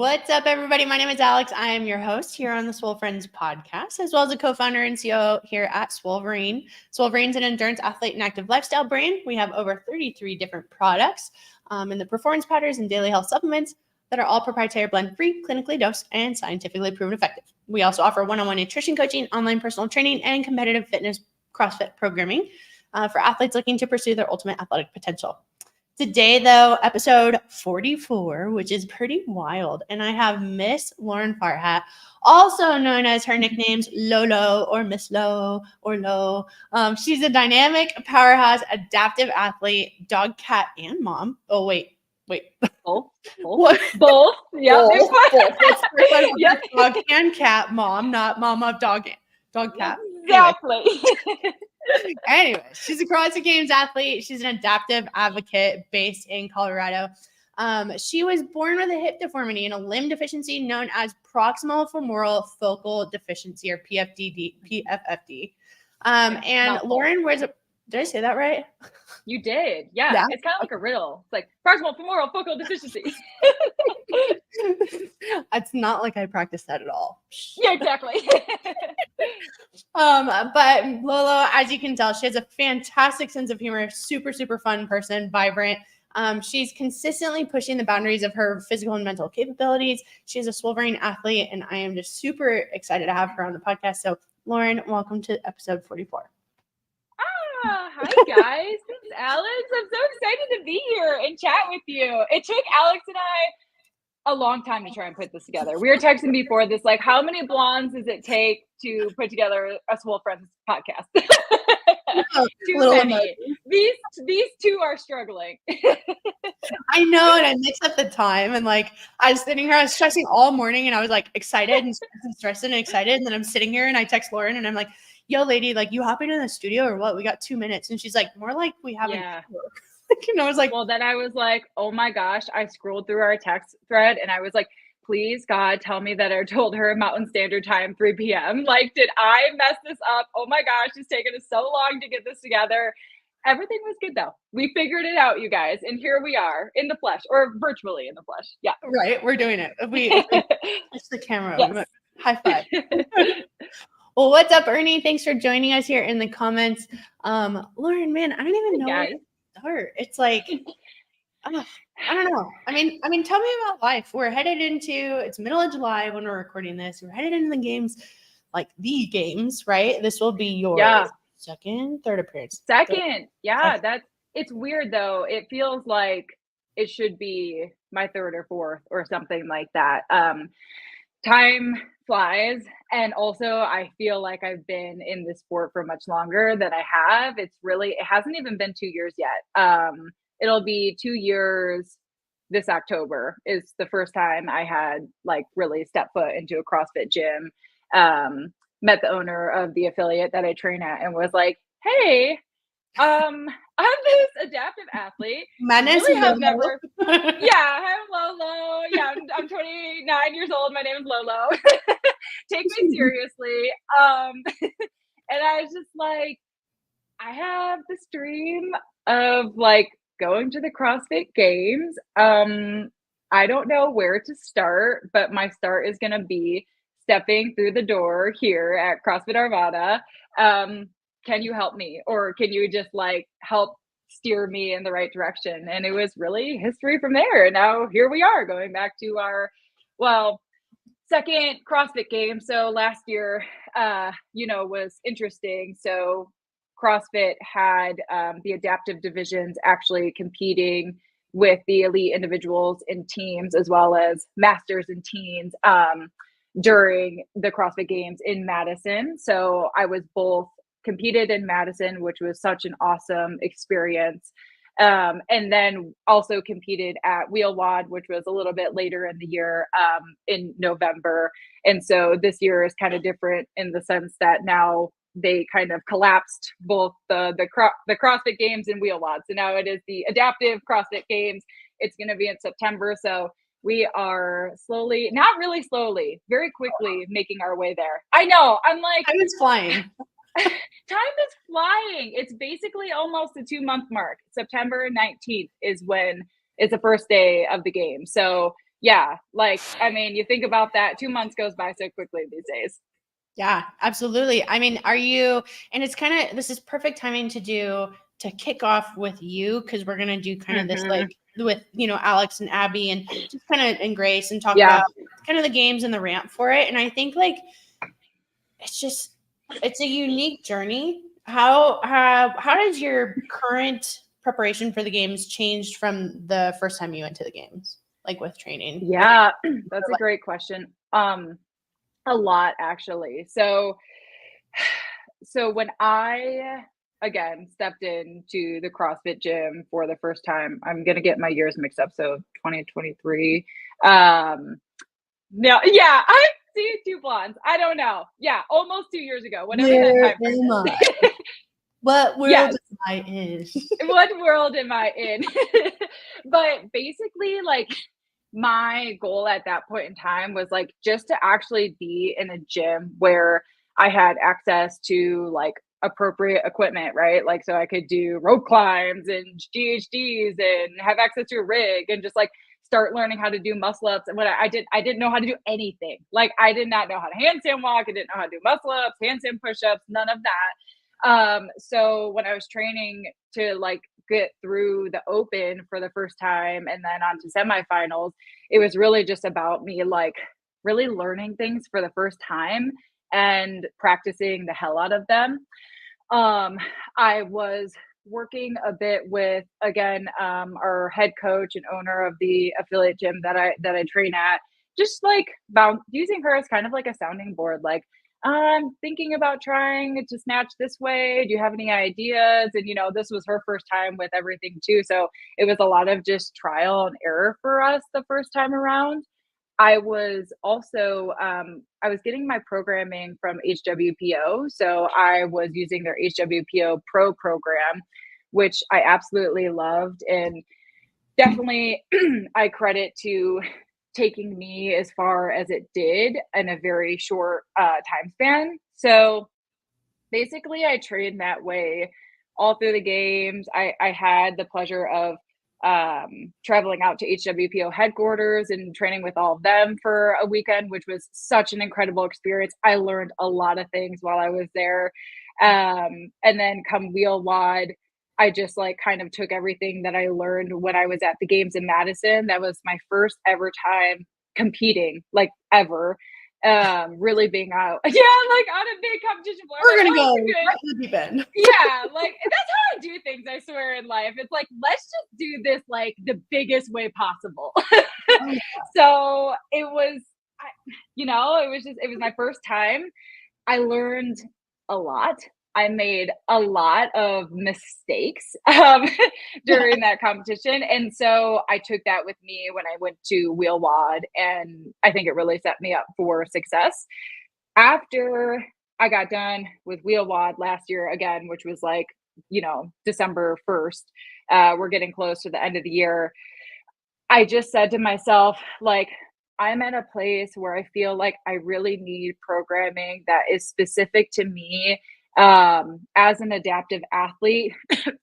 What's up, everybody? My name is Alex. I am your host here on the Swole Friends podcast, as well as a co-founder and CEO here at Swolverine. Swolverine is an endurance athlete and active lifestyle brand. We have over 33 different products in the performance powders and daily health supplements that are all proprietary, blend-free, clinically dosed, and scientifically proven effective. We also offer one-on-one nutrition coaching, online personal training, and competitive fitness CrossFit programming for athletes looking to pursue their ultimate athletic potential. Today, though, episode 44, which is pretty wild, and I have Miss Lauren Farhat, also known as her nicknames Lolo or Miss Lo or Lo. She's a dynamic powerhouse, adaptive athlete, dog, cat, and mom. Oh, wait. Both. Yeah. Both. Yep. Dog and cat mom, not mom of dog cat. Exactly. Anyway, she's a CrossFit Games athlete. She's an adaptive advocate based in Colorado. She was born with a hip deformity and a limb deficiency known as Proximal Femoral Focal Deficiency, or PFFD. And Lauren, did I say that right? You did. Yeah. It's kind of like a riddle. It's like Proximal Femoral Focal Deficiency. It's not like I practiced that at all. Yeah, exactly. But Lolo, as you can tell, she has a fantastic sense of humor, super, super fun person, vibrant. She's consistently pushing the boundaries of her physical and mental capabilities. She's a Swolverine athlete, and I am just super excited to have her on the podcast. So, Lauren, welcome to episode 44. Hi, guys. It's Alex. I'm so excited to be here and chat with you. It took Alex and I a long time to try and put this together. We were texting before this, like, how many blondes does it take to put together a Swole Friends podcast? Too many. These two are struggling. I know, and I mixed up the time, and like I was sitting here, I was stressing all morning, and I was like excited and stressed and excited, and then I'm sitting here and I text Lauren and I'm like, yo, lady, like, you hopping in the studio or what? We got 2 minutes. And she's like, more like we haven't. Yeah. I was like, well, then I was like, oh my gosh, I scrolled through our text thread and I was like, please, God, tell me that I told her Mountain Standard Time, 3 p.m. Like, did I mess this up? Oh my gosh, it's taken us so long to get this together. Everything was good though. We figured it out, you guys. And here we are in the flesh, or virtually in the flesh. Yeah. Right. We're doing it. We touch the camera. Yes. High five. Well, what's up, Ernie? Thanks for joining us here in the comments. Lauren, man, I don't even know where to start. It's like, I don't know. I mean, tell me about life. We're headed into, it's middle of July when we're recording this. We're headed into the games, like the games, right? This will be your third appearance. Second. Yeah, it's weird though. It feels like it should be my third or fourth or something like that. Time flies, and also I feel like I've been in this sport for much longer than I have. It hasn't even been 2 years yet. It'll be 2 years this October is the first time I had like really stepped foot into a CrossFit gym. Met the owner of the affiliate that I train at and was like, hey, I'm this adaptive athlete. My name's Lolo. I'm Lolo. Yeah, I'm 29 years old. My name is Lolo. Take me seriously. And I was just like, I have this dream of like going to the CrossFit Games. I don't know where to start, but my start is going to be stepping through the door here at CrossFit Arvada. Can you help me? Or can you just like help steer me in the right direction? And it was really history from there. And now here we are going back to our, second CrossFit game. So last year, was interesting. So CrossFit had the adaptive divisions actually competing with the elite individuals in teams, as well as masters and teens during the CrossFit Games in Madison. So I was both competed in Madison, which was such an awesome experience. And then also competed at Wheel WOD, which was a little bit later in the year, in November. And so this year is kind of different in the sense that now they kind of collapsed both the CrossFit Games and Wheel WOD. So now it is the adaptive CrossFit Games. It's going to be in September. So we are slowly, not really slowly, very quickly making our way there. I know. I'm like, I was flying. Time is flying. It's basically almost the 2-month mark. September 19th is when it's the first day of the game. So yeah, like, I mean, you think about that, 2 months goes by so quickly these days. Yeah, absolutely. I mean, and it's kind of, this is perfect timing to kick off with you, because we're going to do kind of this like with, Alex and Abby, and just kind of, and Grace, and talk about kind of the games and the ramp for it. And I think like, it's a unique journey. How does your current preparation for the games changed from the first time you went to the games, like with training? Yeah, that's a great question. A lot, actually. So when I again stepped into the CrossFit gym for the first time, I'm gonna get my years mixed up. So 2023. No, yeah, I see two blondes. I don't know. Yeah, almost 2 years ago. Whatever that time frame is. What world am I in? What world am I in? But basically, like, my goal at that point in time was like just to actually be in a gym where I had access to like appropriate equipment, right? Like, so I could do rope climbs and GHDs and have access to a rig and just like start learning how to do muscle ups. And what I didn't know how to do anything. Like, I did not know how to handstand walk. I didn't know how to do muscle ups, handstand push ups, none of that. So when I was training to like get through the open for the first time and then on to semifinals, it was really just about me like really learning things for the first time and practicing the hell out of them. I was working a bit with, again, our head coach and owner of the affiliate gym that I train at, just like using her as kind of like a sounding board. Like, I'm thinking about trying to snatch this way. Do you have any ideas? And this was her first time with everything too, so it was a lot of just trial and error for us the first time around. I was also I was getting my programming from HWPO, so I was using their HWPO Pro program, which I absolutely loved, and definitely I credit to taking me as far as it did in a very short time span. So basically, I trained that way all through the games. I had the pleasure of traveling out to HWPO headquarters and training with all of them for a weekend, which was such an incredible experience. I learned a lot of things while I was there. And then come Wheel Wad, I just like kind of took everything that I learned when I was at the games in Madison. That was my first ever time competing, like ever. Really being out, yeah, like on a big competition floor. We're gonna go right in the deep end. Yeah, like that's how I do things, I swear, in life. It's like, let's just do this like the biggest way possible. So it was, it was my first time. I learned a lot. I made a lot of mistakes during that competition. And so I took that with me when I went to Wheel Wad, and I think it really set me up for success. After I got done with Wheel Wad last year again, which was like, December 1st, we're getting close to the end of the year. I just said to myself, like, I'm at a place where I feel like I really need programming that is specific to me as an adaptive athlete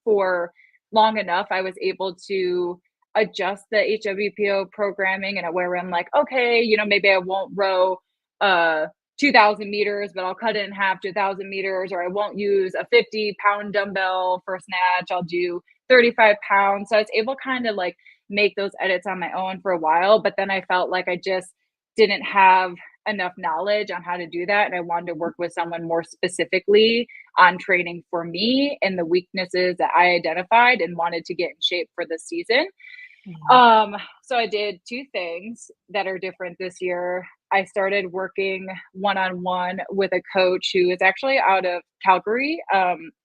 for long enough. I was able to adjust the HWPO programming in a way where I'm like, okay, maybe I won't row 2,000 meters, but I'll cut it in half to 1,000 meters, or I won't use a 50-pound dumbbell for snatch. I'll do 35 pounds. So I was able kind of like make those edits on my own for a while, but then I felt like I just didn't have enough knowledge on how to do that. And I wanted to work with someone more specifically on training for me and the weaknesses that I identified and wanted to get in shape for the season. So I did two things that are different this year. I started working one-on-one with a coach who is actually out of Calgary,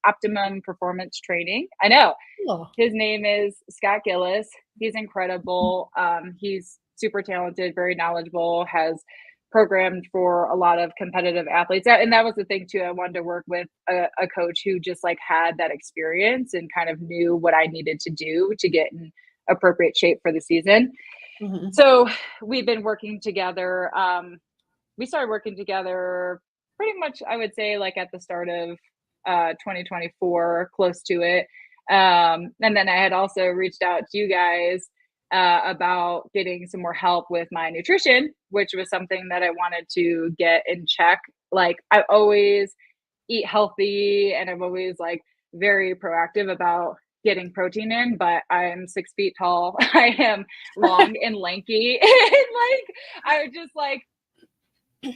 Optimum Performance Training. I know. Cool. His name is Scott Gillis. He's incredible. He's super talented, very knowledgeable, has programmed for a lot of competitive athletes. And that was the thing too. I wanted to work with a coach who just like had that experience and kind of knew what I needed to do to get in appropriate shape for the season. Mm-hmm. So we've been working together. We started working together pretty much, I would say, like at the start of 2024, close to it. And then I had also reached out to you guys about getting some more help with my nutrition, which was something that I wanted to get in check. Like I always eat healthy and I'm always like very proactive about getting protein in, but I'm 6 feet tall. I am long and lanky. And like, I just like, feel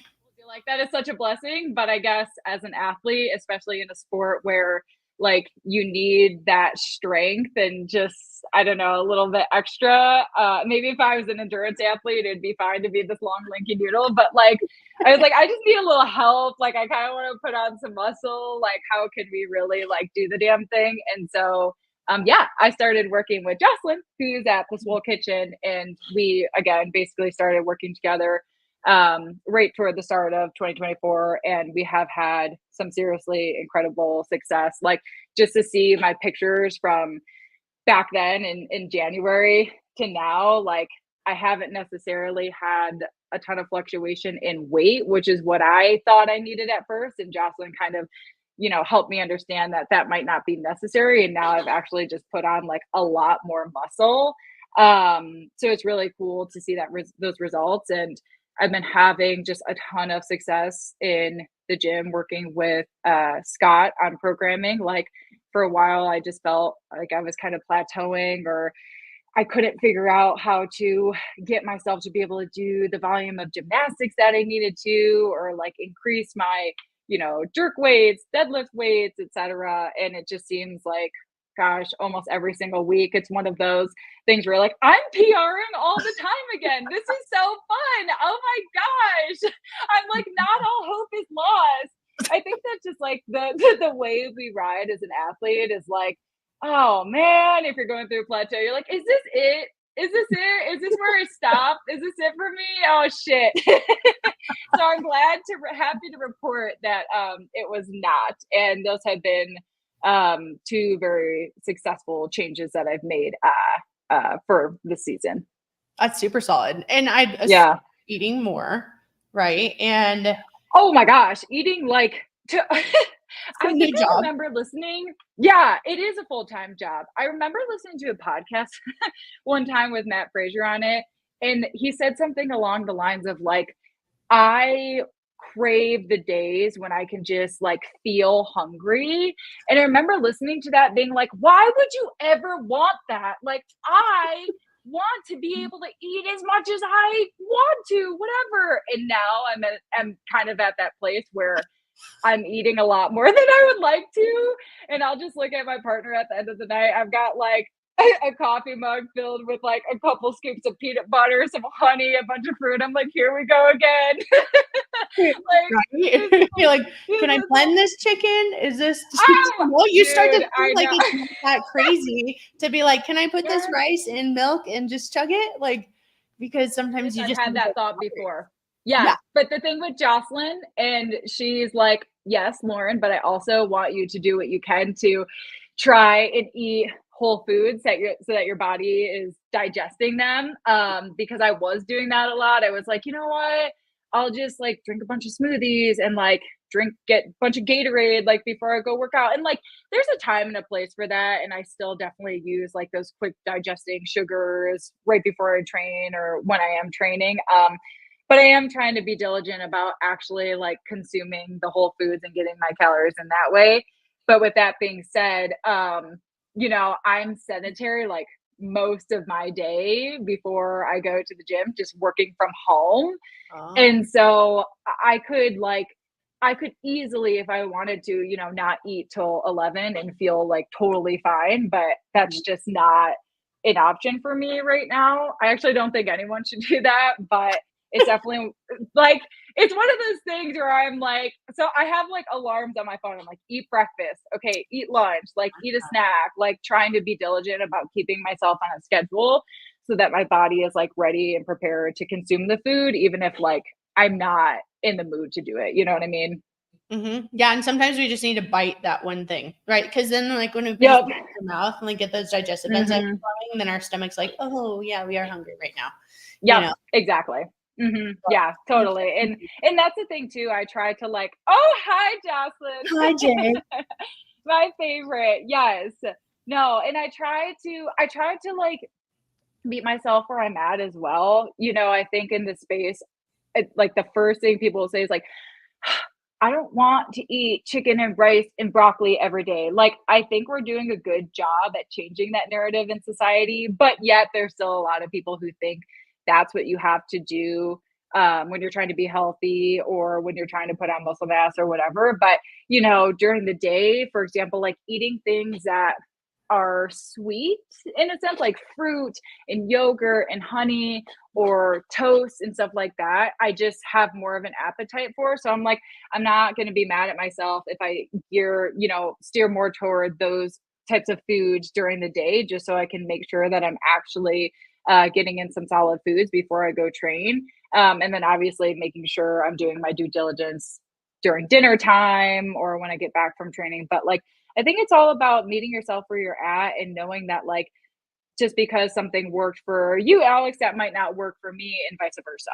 like that is such a blessing. But I guess as an athlete, especially in a sport where like you need that strength and just, I don't know, a little bit extra. Maybe if I was an endurance athlete, it'd be fine to be this long, lanky noodle. But like, I was like, I just need a little help. Like, I kind of want to put on some muscle. Like, how can we really like do the damn thing? And so, yeah, I started working with Jocelyn, who's at the Swole Kitchen, and we again basically started working together right toward the start of 2024, and we have had some seriously incredible success. Like just to see my pictures from back then in January to now, like I haven't necessarily had a ton of fluctuation in weight, which is what I thought I needed at first. And Jocelyn kind of, you know, helped me understand that that might not be necessary. And now I've actually just put on like a lot more muscle. So it's really cool to see that those results. And I've been having just a ton of success in the gym working with Scott on programming. Like for a while, I just felt like I was kind of plateauing, or I couldn't figure out how to get myself to be able to do the volume of gymnastics that I needed to, or like increase my, you know, jerk weights, deadlift weights, etc. And it just seems like, gosh, almost every single week, it's one of those things where like, I'm PRing all the time again. This is so fun. Oh my gosh. I'm like, not all hope is lost. I think that's just like the wave we ride as an athlete is like, oh man, if you're going through a plateau, you're like, is this it? Is this it? Is this where it stopped? Is this it for me? Oh shit. So I'm happy to report that it was not. And those have been two very successful changes that I've made for this season. That's super solid. And yeah, eating more, right? And oh my gosh, eating like I new think job. I remember listening. Yeah, it is a full-time job. I remember listening to a podcast one time with Matt Frazier on it, and he said something along the lines of like, I crave the days when I can just like feel hungry. And I remember listening to that being like, why would you ever want that? Like, I want to be able to eat as much as I want to, whatever. And now I'm kind of at that place where I'm eating a lot more than I would like to. And I'll just look at my partner at the end of the night. I've got like a coffee mug filled with like a couple scoops of peanut butter, some honey, a bunch of fruit. I'm like, here we go again. Like, right? You're like, can I blend this chicken? Is this you start to feel like it's not that crazy to be like, can I put this rice in milk and just chug it? Like, because sometimes you just had that thought before. Yeah. But the thing with Jocelyn, and she's like, yes, Lauren, but I also want you to do what you can to try and eat whole foods so that your body is digesting them. Because I was doing that a lot. I was like, you know what? I'll just like drink a bunch of smoothies and like get a bunch of Gatorade like before I go work out. And like there's a time and a place for that. And I still definitely use like those quick digesting sugars right before I train or when I am training. But I am trying to be diligent about actually like consuming the whole foods and getting my calories in that way. But with that being said, you know, I'm sedentary like most of my day before I go to the gym, just working from home. Oh. And so I could easily, if I wanted to, you know, not eat till 11 and feel like totally fine, but that's just not an option for me right now. I actually don't think anyone should do that, but it's definitely like, it's one of those things where I'm like, so I have like alarms on my phone. I'm like, eat breakfast. Okay. Eat lunch, like eat a snack, like trying to be diligent about keeping myself on a schedule so that my body is like ready and prepared to consume the food, even if like I'm not in the mood to do it. You know what I mean? Mm-hmm. Yeah. And sometimes we just need to bite that one thing, right? Because then like when we put it in our mouth and like get those digestive enzymes flowing, then our stomach's like, oh yeah, we are hungry right now. Yeah, you know? Exactly. Mm-hmm. Yeah, totally. And that's the thing too. I try to like, oh, hi, Jocelyn. Hi, Jay. My favorite. Yes. No. And I try to like meet myself where I'm at as well. You know, I think in this space, like the first thing people will say is like, I don't want to eat chicken and rice and broccoli every day. Like, I think we're doing a good job at changing that narrative in society, but yet there's still a lot of people who think that's what you have to do when you're trying to be healthy or when you're trying to put on muscle mass or whatever. But, you know, during the day, for example, like eating things that are sweet in a sense, like fruit and yogurt and honey or toast and stuff like that, I just have more of an appetite for. So I'm like, I'm not going to be mad at myself if I steer more toward those types of foods during the day, just so I can make sure that I'm actually getting in some solid foods before I go train. And then obviously making sure I'm doing my due diligence during dinner time or when I get back from training. But like, I think it's all about meeting yourself where you're at and knowing that like just because something worked for you, Alex, that might not work for me and vice versa.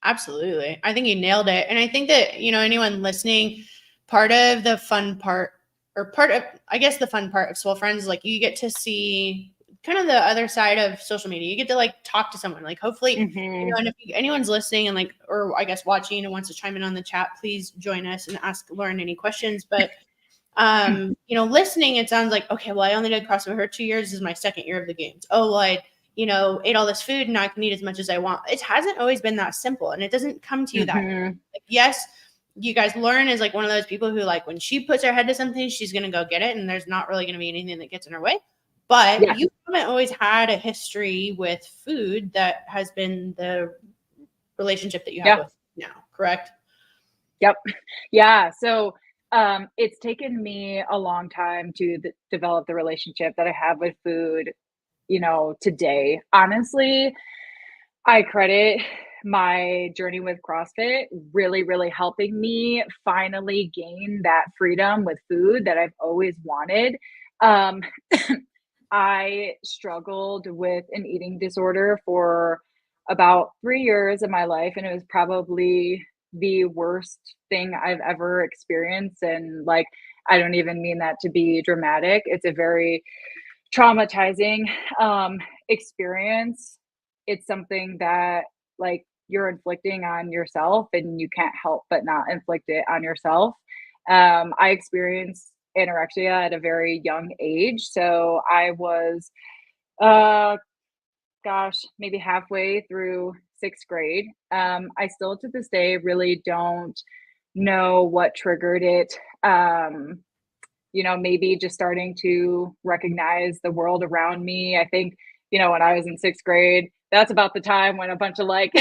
Absolutely. I think you nailed it. And I think that, anyone listening, part of the fun part, or part of, I guess the fun part of Swole Friends is like you get to see kind of the other side of social media. You get to like talk to someone. Like hopefully, and if anyone's listening and like, or I guess watching and wants to chime in on the chat, please join us and ask Lauren any questions. But listening, it sounds like, okay, well, I only did CrossFit for 2 years. This is my second year of the games. Oh, well, I ate all this food and I can eat as much as I want. It hasn't always been that simple, and it doesn't come to you that like, yes, you guys, Lauren is like one of those people who like when she puts her head to something, she's going to go get it. And there's not really going to be anything that gets in her way. But you haven't always had a history with food that has been the relationship that you have with now, correct? Yep. Yeah. So it's taken me a long time to develop the relationship that I have with food, today. Honestly, I credit my journey with CrossFit really, really helping me finally gain that freedom with food that I've always wanted. Um, I struggled with an eating disorder for about 3 years of my life, and it was probably the worst thing I've ever experienced. And like, I don't even mean that to be dramatic. It's a very traumatizing experience. It's something that like you're inflicting on yourself and you can't help but not inflict it on yourself. I experienced anorexia at a very young age. So I was, uh, maybe halfway through sixth grade. I still to this day really don't know what triggered it. Maybe just starting to recognize the world around me. I think, when I was in sixth grade, that's about the time when a bunch of like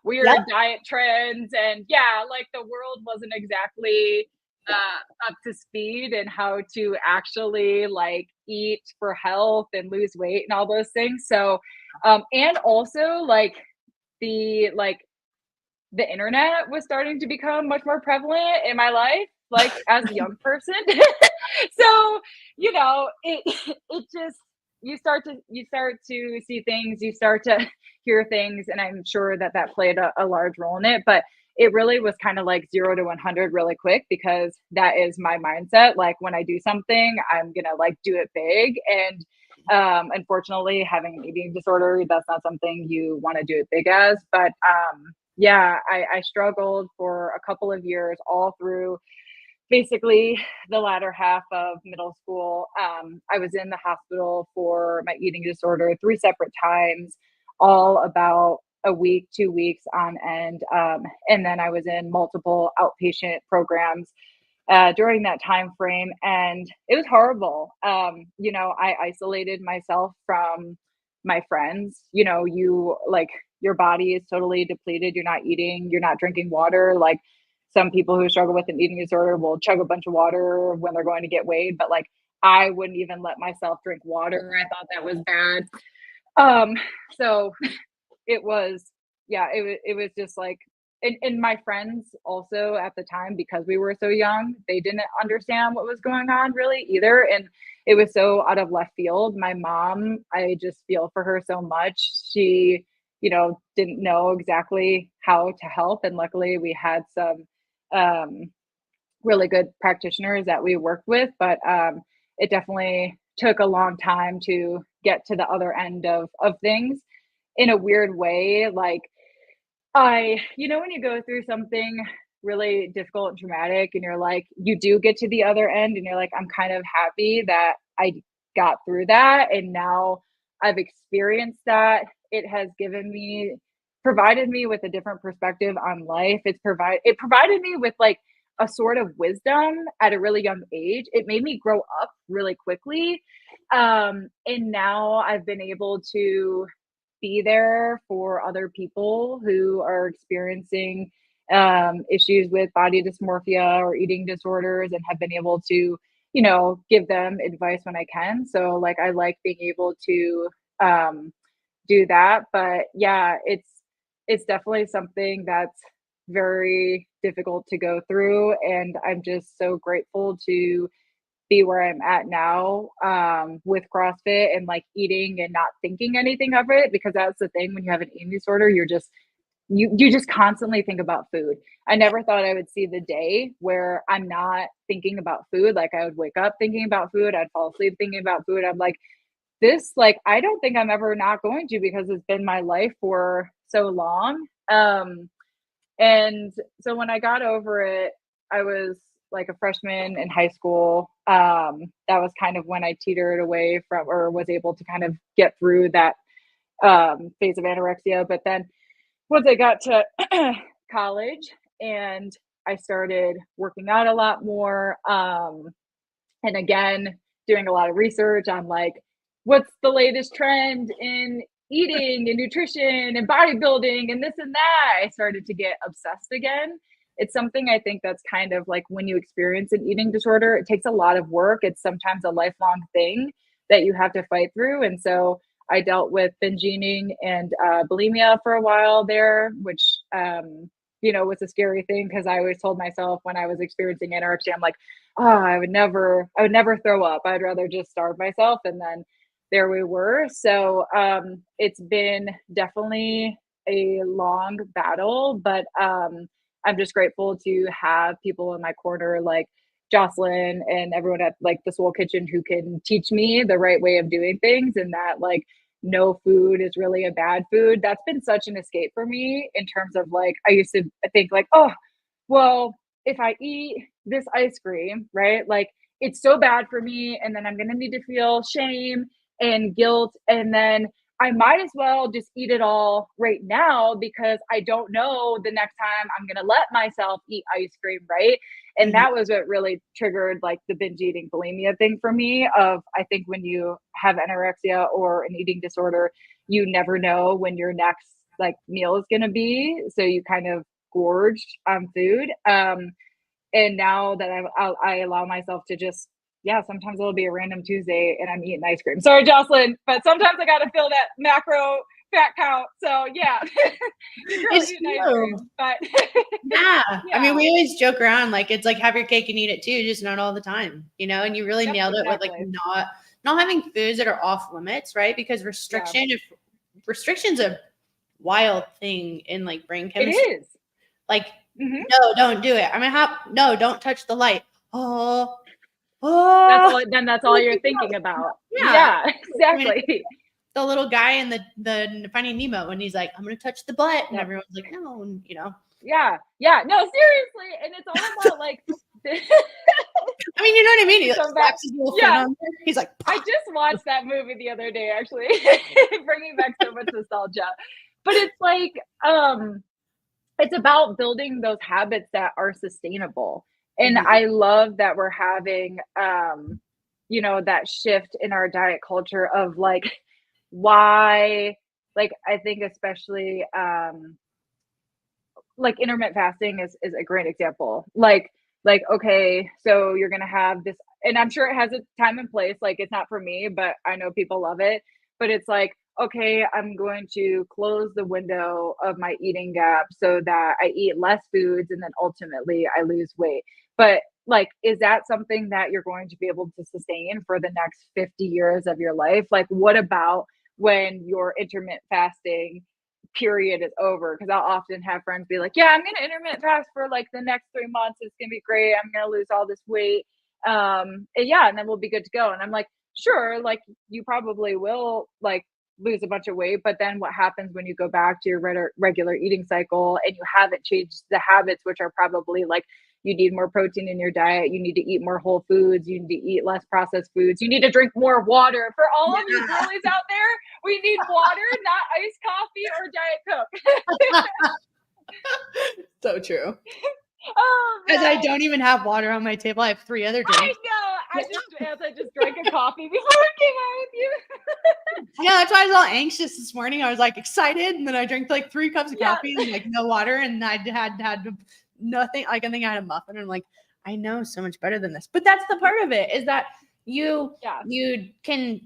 weird diet trends and like the world wasn't exactly up to speed and how to actually like eat for health and lose weight and all those things. So, and also like the like the internet was starting to become much more prevalent in my life, like as a young person. So, it just you start to see things, you start to hear things, and I'm sure that played a large role in it. But it really was kind of like 0 to 100 really quick, because that is my mindset. Like when I do something, I'm gonna like do it big. And unfortunately, having an eating disorder, that's not something you want to do it big as. But I struggled for a couple of years all through basically the latter half of middle school. I was in the hospital for my eating disorder 3 separate times, all about a week, 2 weeks on end. And then I was in multiple outpatient programs during that time frame, and it was horrible. I isolated myself from my friends. You like your body is totally depleted. You're not eating, you're not drinking water. Like some people who struggle with an eating disorder will chug a bunch of water when they're going to get weighed, but like I wouldn't even let myself drink water. I thought that was bad. So it was, it was just like, and my friends also at the time, because we were so young, they didn't understand what was going on really either. And it was so out of left field. My mom, I just feel for her so much. She, didn't know exactly how to help. And luckily we had some really good practitioners that we worked with, but it definitely took a long time to get to the other end of things in a weird way. Like when you go through something really difficult and traumatic and you're like, you do get to the other end and you're like, I'm kind of happy that I got through that. And now I've experienced that. It has provided me with a different perspective on life. It provided me with like a sort of wisdom at a really young age. It made me grow up really quickly. And now I've been able to be there for other people who are experiencing issues with body dysmorphia or eating disorders, and have been able to, give them advice when I can. So like, I like being able to do that. But yeah, it's definitely something that's very difficult to go through. And I'm just so grateful to be where I'm at now with CrossFit and like eating and not thinking anything of it, because that's the thing when you have an eating disorder, you just constantly think about food. I never thought I would see the day where I'm not thinking about food. Like I would wake up thinking about food, I'd fall asleep thinking about food. I'm like, I don't think I'm ever not going to, because it's been my life for so long. And so when I got over it, I was like a freshman in high school. That was kind of when I teetered away from, or was able to kind of get through that phase of anorexia. But then once I got to college and I started working out a lot more, and again, doing a lot of research on like, what's the latest trend in eating and nutrition and bodybuilding and this and that, I started to get obsessed again. It's something I think that's kind of like when you experience an eating disorder, it takes a lot of work. It's sometimes a lifelong thing that you have to fight through. And so I dealt with binge eating and bulimia for a while there, which, was a scary thing, because I always told myself when I was experiencing anorexia, I'm like, oh, I would never throw up. I'd rather just starve myself. And then there we were. So it's been definitely a long battle, but I'm just grateful to have people in my corner like Jocelyn and everyone at like the Swole Kitchen who can teach me the right way of doing things, and that like no food is really a bad food. That's been such an escape for me in terms of like, I used to think like, oh, well, if I eat this ice cream, right, like it's so bad for me, and then I'm going to need to feel shame and guilt, and then I might as well just eat it all right now, because I don't know the next time I'm going to let myself eat ice cream, right? And that was what really triggered like the binge eating bulimia thing for me. Of, I think when you have anorexia or an eating disorder, you never know when your next like meal is going to be. So you kind of gorge on food. And now that I allow myself to just, sometimes it'll be a random Tuesday and I'm eating ice cream. Sorry, Jocelyn, but sometimes I got to fill that macro fat count. So yeah, it's true. But yeah, I mean, we always joke around like it's like have your cake and eat it too, just not all the time, and you really nailed it with like not having foods that are off limits, right? Because restriction's a wild thing in like brain chemistry. It is. Like, no, don't do it. No, don't touch the light. Oh, that's all you're thinking about. Yeah, exactly. I mean, the little guy in the Finding Nemo, and he's like, I'm gonna touch the butt, and everyone's like, no, Yeah, no, seriously, and it's all about like. I mean, you know what I mean? He slaps his little foot on there. He's like, I just watched that movie the other day, actually, bringing back so much nostalgia. But it's like, it's about building those habits that are sustainable. And I love that we're having, that shift in our diet culture of like, why, like, I think especially, like intermittent fasting is a great example. Like, okay, so you're going to have this, and I'm sure it has a time and place. Like, it's not for me, but I know people love it. But it's like, okay, I'm going to close the window of my eating gap so that I eat less foods, and then ultimately I lose weight. But like, is that something that you're going to be able to sustain for the next 50 years of your life? Like, what about when your intermittent fasting period is over? Because I'll often have friends be like, yeah, I'm going to intermittent fast for like the next 3 months. It's going to be great. I'm going to lose all this weight. And then we'll be good to go. And I'm like, sure, like you probably will like lose a bunch of weight, but then what happens when you go back to your regular eating cycle and you haven't changed the habits, which are probably like you need more protein in your diet, you need to eat more whole foods, you need to eat less processed foods, you need to drink more water. For all of you girlies out there, we need water, not iced coffee or Diet Coke. So true. Oh, Because I don't even have water on my table. I have 3 other drinks. I know. I just drank a coffee before I came out with you. Yeah, that's why I was all anxious this morning. I was like excited, and then I drank like 3 cups of coffee and like no water, and I had nothing. Like I think I had a muffin, and I'm like, I know so much better than this. But that's the part of it, is that you can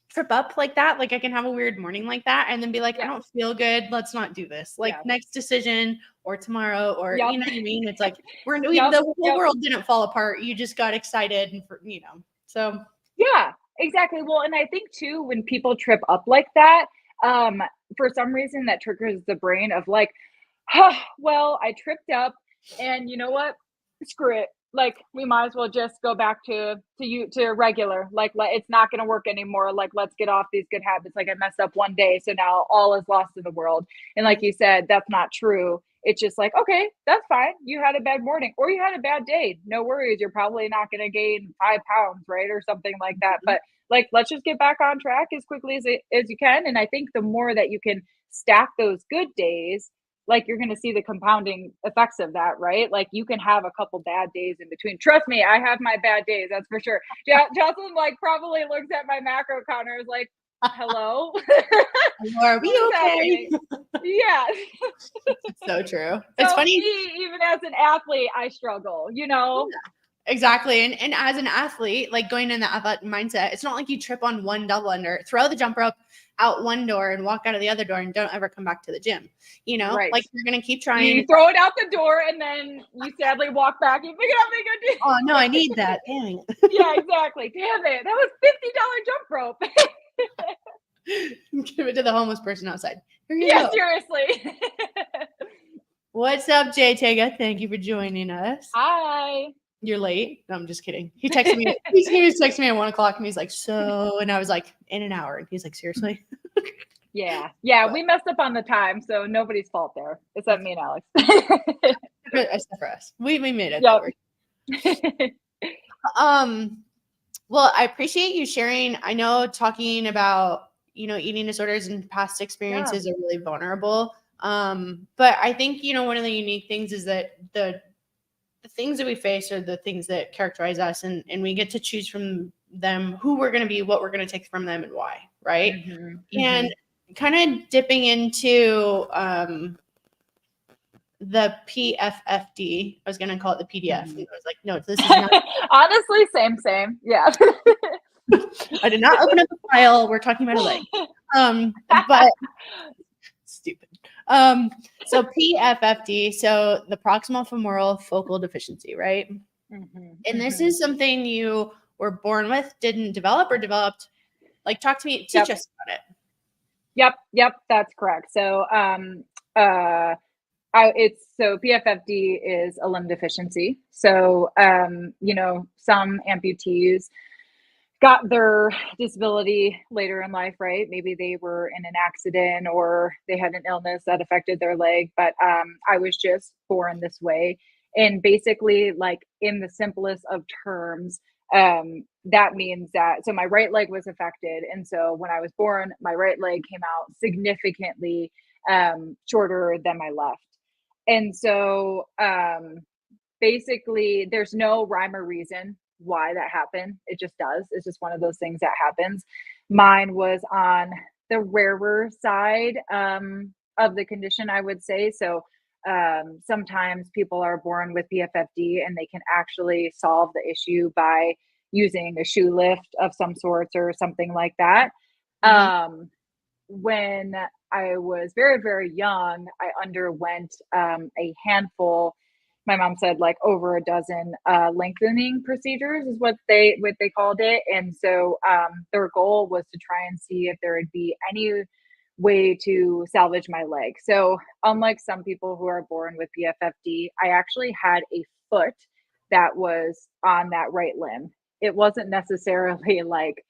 trip up like that. Like I can have a weird morning like that and then be like, I don't feel good. Let's not do this. Like next decision or tomorrow, or you know what I mean? It's like the whole world didn't fall apart. You just got excited and so. Yeah, exactly. Well, and I think too, when people trip up like that, for some reason that triggers the brain of like, oh, well, I tripped up and you know what? Screw it. Like we might as well just go back to regular, like it's not going to work anymore. Like, let's get off these good habits. Like I messed up one day, so now all is lost in the world. And like you said, that's not true. It's just like, okay, that's fine. You had a bad morning or you had a bad day. No worries. You're probably not going to gain 5 pounds, right? Or something like that. But like, let's just get back on track as quickly as you can. And I think the more that you can stack those good days, like you're going to see the compounding effects of that, right? Like you can have a couple bad days in between. Trust me, I have my bad days. That's for sure. Jocelyn like probably looks at my macro counter is like, hello? Are we okay? Yeah. So true. It's funny. Even as an athlete, I struggle, Yeah, exactly. And as an athlete, like going in the athletic mindset, it's not like you trip on one double under, throw the jump rope out one door and walk out of the other door and don't ever come back to the gym. Right. Like you're going to keep trying. You throw it out the door and then you sadly walk back. You pick it up and go, oh no, I need that. Dang it. Yeah, exactly. Damn it. That was $50 jump rope. Give it to the homeless person outside. Yeah, seriously. What's up, Jay Tega? Thank you for joining us. Hi. You're late. No, I'm just kidding. He texted me. He was texting me at 1:00 and he's like, so, and I was like, in an hour. And he's like, seriously? Yeah. We messed up on the time, so nobody's fault there. Except me and Alex. Except for us. We made it. Yep. Well, I appreciate you sharing. I know talking about, eating disorders and past experiences are really vulnerable. But I think, one of the unique things is that the things that we face are the things that characterize us, and we get to choose from them who we're going to be, what we're going to take from them, and why, right? Mm-hmm. And kind of dipping into the PFFD. I was going to call it the PDF. And I was like, no, this is not. Honestly, same. Yeah. I did not open up the file. We're talking about a leg. But stupid. So PFFD, so the Proximal Femoral Focal Deficiency, right? And this is something you were born with, didn't develop, or developed. Like, talk to me, teach us about it. Yep, that's correct. So, PFFD is a limb deficiency. So, some amputees got their disability later in life, right? Maybe they were in an accident or they had an illness that affected their leg, but I was just born this way. And basically, like in the simplest of terms, that means that, so my right leg was affected. And so when I was born, my right leg came out significantly shorter than my left. And so basically there's no rhyme or reason why that happened. It just does. It's just one of those things that happens. Mine was on the rarer side of the condition, I would say. So sometimes people are born with PFFD and they can actually solve the issue by using a shoe lift of some sorts or something like that. When I was very, very young, I underwent a handful, my mom said like over a dozen lengthening procedures is what they called it. And so their goal was to try and see if there would be any way to salvage my leg. So unlike some people who are born with PFFD, I actually had a foot that was on that right limb. It wasn't necessarily like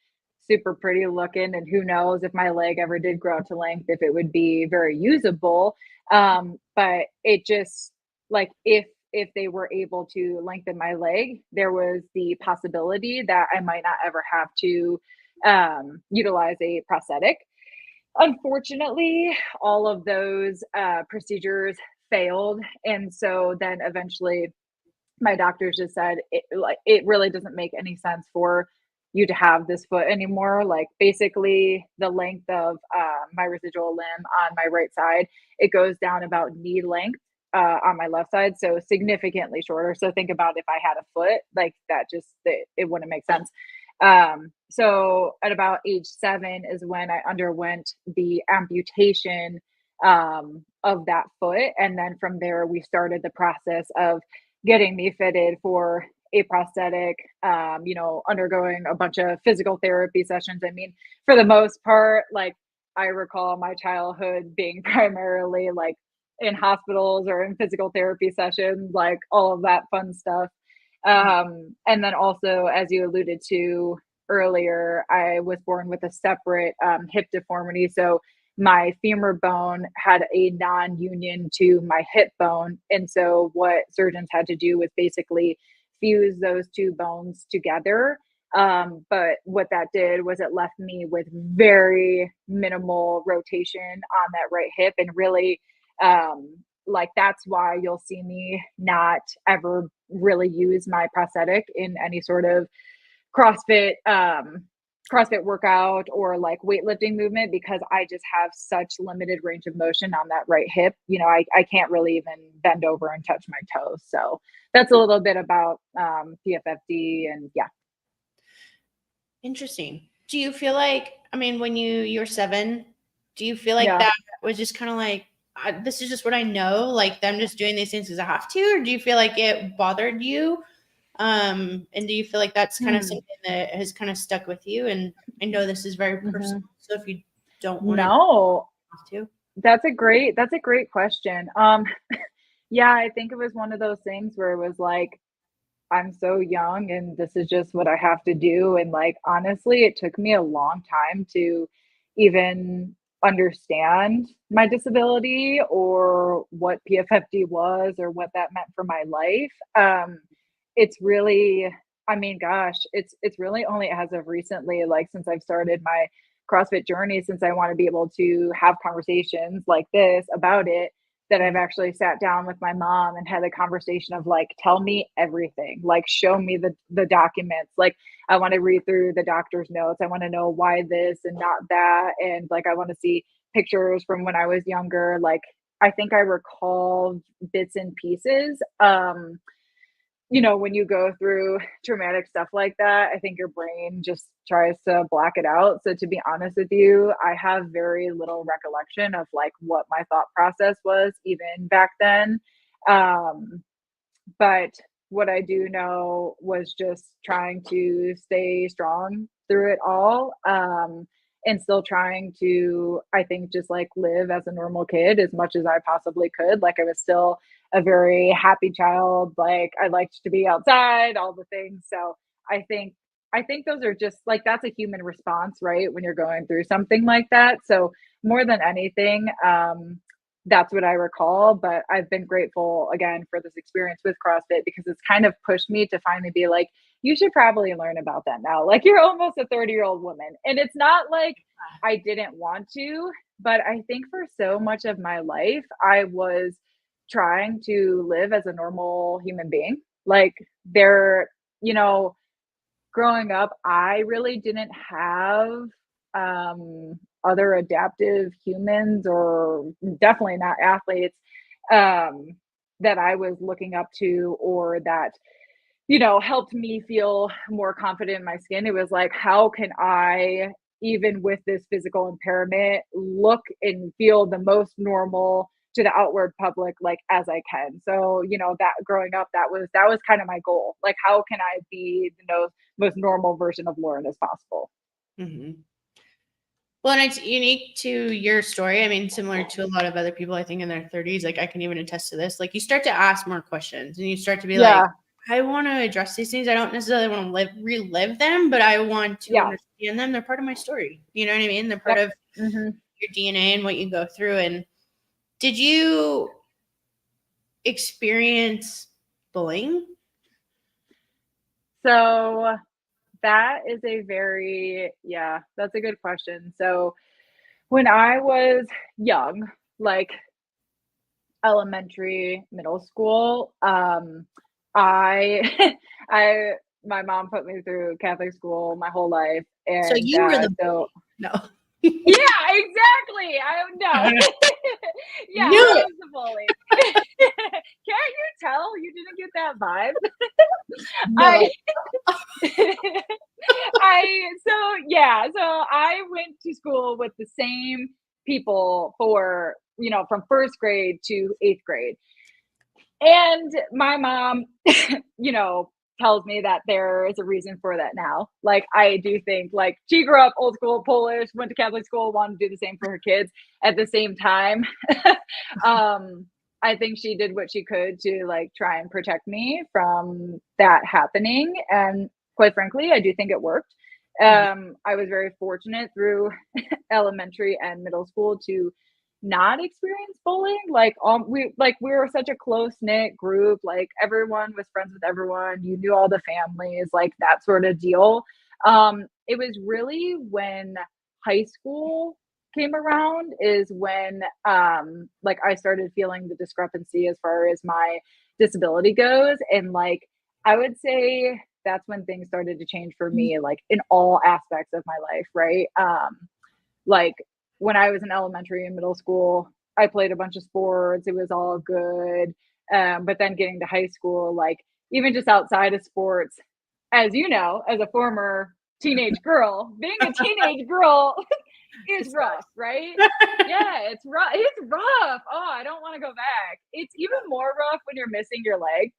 super pretty looking, and who knows if my leg ever did grow to length, if it would be very usable. But it just like if they were able to lengthen my leg, there was the possibility that I might not ever have to utilize a prosthetic. Unfortunately, all of those procedures failed, and so then eventually my doctors just said it really doesn't make any sense for you to have this foot anymore. Like basically the length of my residual limb on my right side, it goes down about knee length on my left side, so significantly shorter. So think about if I had a foot like that, just it wouldn't make sense. So at about age 7 is when I underwent the amputation of that foot, and then from there we started the process of getting me fitted for a prosthetic, undergoing a bunch of physical therapy sessions. I mean, for the most part, like I recall my childhood being primarily like in hospitals or in physical therapy sessions, like all of that fun stuff. And then also, as you alluded to earlier, I was born with a separate hip deformity. So my femur bone had a non-union to my hip bone. And so what surgeons had to do was basically fuse those two bones together. But what that did was it left me with very minimal rotation on that right hip, and really like that's why you'll see me not ever really use my prosthetic in any sort of CrossFit workout or like weightlifting movement, because I just have such limited range of motion on that right hip. I can't really even bend over and touch my toes. So that's a little bit about PFFD, and yeah. Interesting. Do you feel like, I mean, when you're 7, do you feel like Yeah. that was just kind of like, this is just what I know, like I'm just doing these things because I have to, or do you feel like it bothered you? And do you feel like that's kind of something that has kind of stuck with you? And I know this is very personal, so if you don't want to, that's a great question. Yeah, I think it was one of those things where it was like, I'm so young and this is just what I have to do. And like, honestly, it took me a long time to even understand my disability or what PFFD was or what that meant for my life. It's really, I mean, gosh, it's really only as of recently, like since I've started my CrossFit journey, since I want to be able to have conversations like this about it, that I've actually sat down with my mom and had a conversation of like, tell me everything, like show me the documents. Like I want to read through the doctor's notes. I want to know why this and not that. And like, I want to see pictures from when I was younger. Like, I think I recall bits and pieces. When you go through traumatic stuff like that, I think your brain just tries to block it out. So to be honest with you, I have very little recollection of like what my thought process was even back then. But what I do know was just trying to stay strong through it all. And still trying to, I think, just like live as a normal kid as much as I possibly could. Like I was still a very happy child. Like I liked to be outside, all the things. So I think those are just like, that's a human response, right? When you're going through something like that. So more than anything, that's what I recall. But I've been grateful again for this experience with CrossFit, because it's kind of pushed me to finally be like, you should probably learn about that now. Like you're almost a 30-year-old woman. And it's not like I didn't want to, but I think for so much of my life, I was trying to live as a normal human being. Like growing up, I really didn't have other adaptive humans, or definitely not athletes, that I was looking up to, or that helped me feel more confident in my skin. It was like, how can I, even with this physical impairment, look and feel the most normal to the outward public, like as I can. So, that growing up, that was kind of my goal. Like, how can I be the most normal version of Lauren as possible? Mm-hmm. Well, and it's unique to your story. I mean, similar to a lot of other people, I think in their 30s, like I can even attest to this. Like you start to ask more questions and you start to be like, I want to address these things. I don't necessarily want to relive them, but I want to understand them. They're part of my story. You know what I mean? They're part of your DNA and what you go through. And did you experience bullying? So that is that's a good question. So when I was young, like elementary, middle school, I my mom put me through Catholic school my whole life, and so you were the bully. No. Yeah, exactly. No. Yeah, Knew I it. was the bully. Can't you tell you didn't get that vibe? No. So I went to school with the same people for, from first grade to eighth grade. And my mom, tells me that there is a reason for that now. Like, I do think, like, she grew up old school Polish, went to Catholic school, wanted to do the same for her kids at the same time. I think she did what she could to, like, try and protect me from that happening. And quite frankly, I do think it worked. I was very fortunate through elementary and middle school to not experience bullying. Like, we were such a close knit group. Like, everyone was friends with everyone. You knew all the families, like that sort of deal. It was really when high school came around is when like I started feeling the discrepancy as far as my disability goes. And like, I would say that's when things started to change for me, like in all aspects of my life, right? Like, when I was in elementary and middle school, I played a bunch of sports. It was all good. But then getting to high school, like, even just outside of sports, as you know, as a former teenage girl, being a teenage girl is rough, right? Yeah, it's rough. It's rough. Oh, I don't want to go back. It's even more rough when you're missing your leg.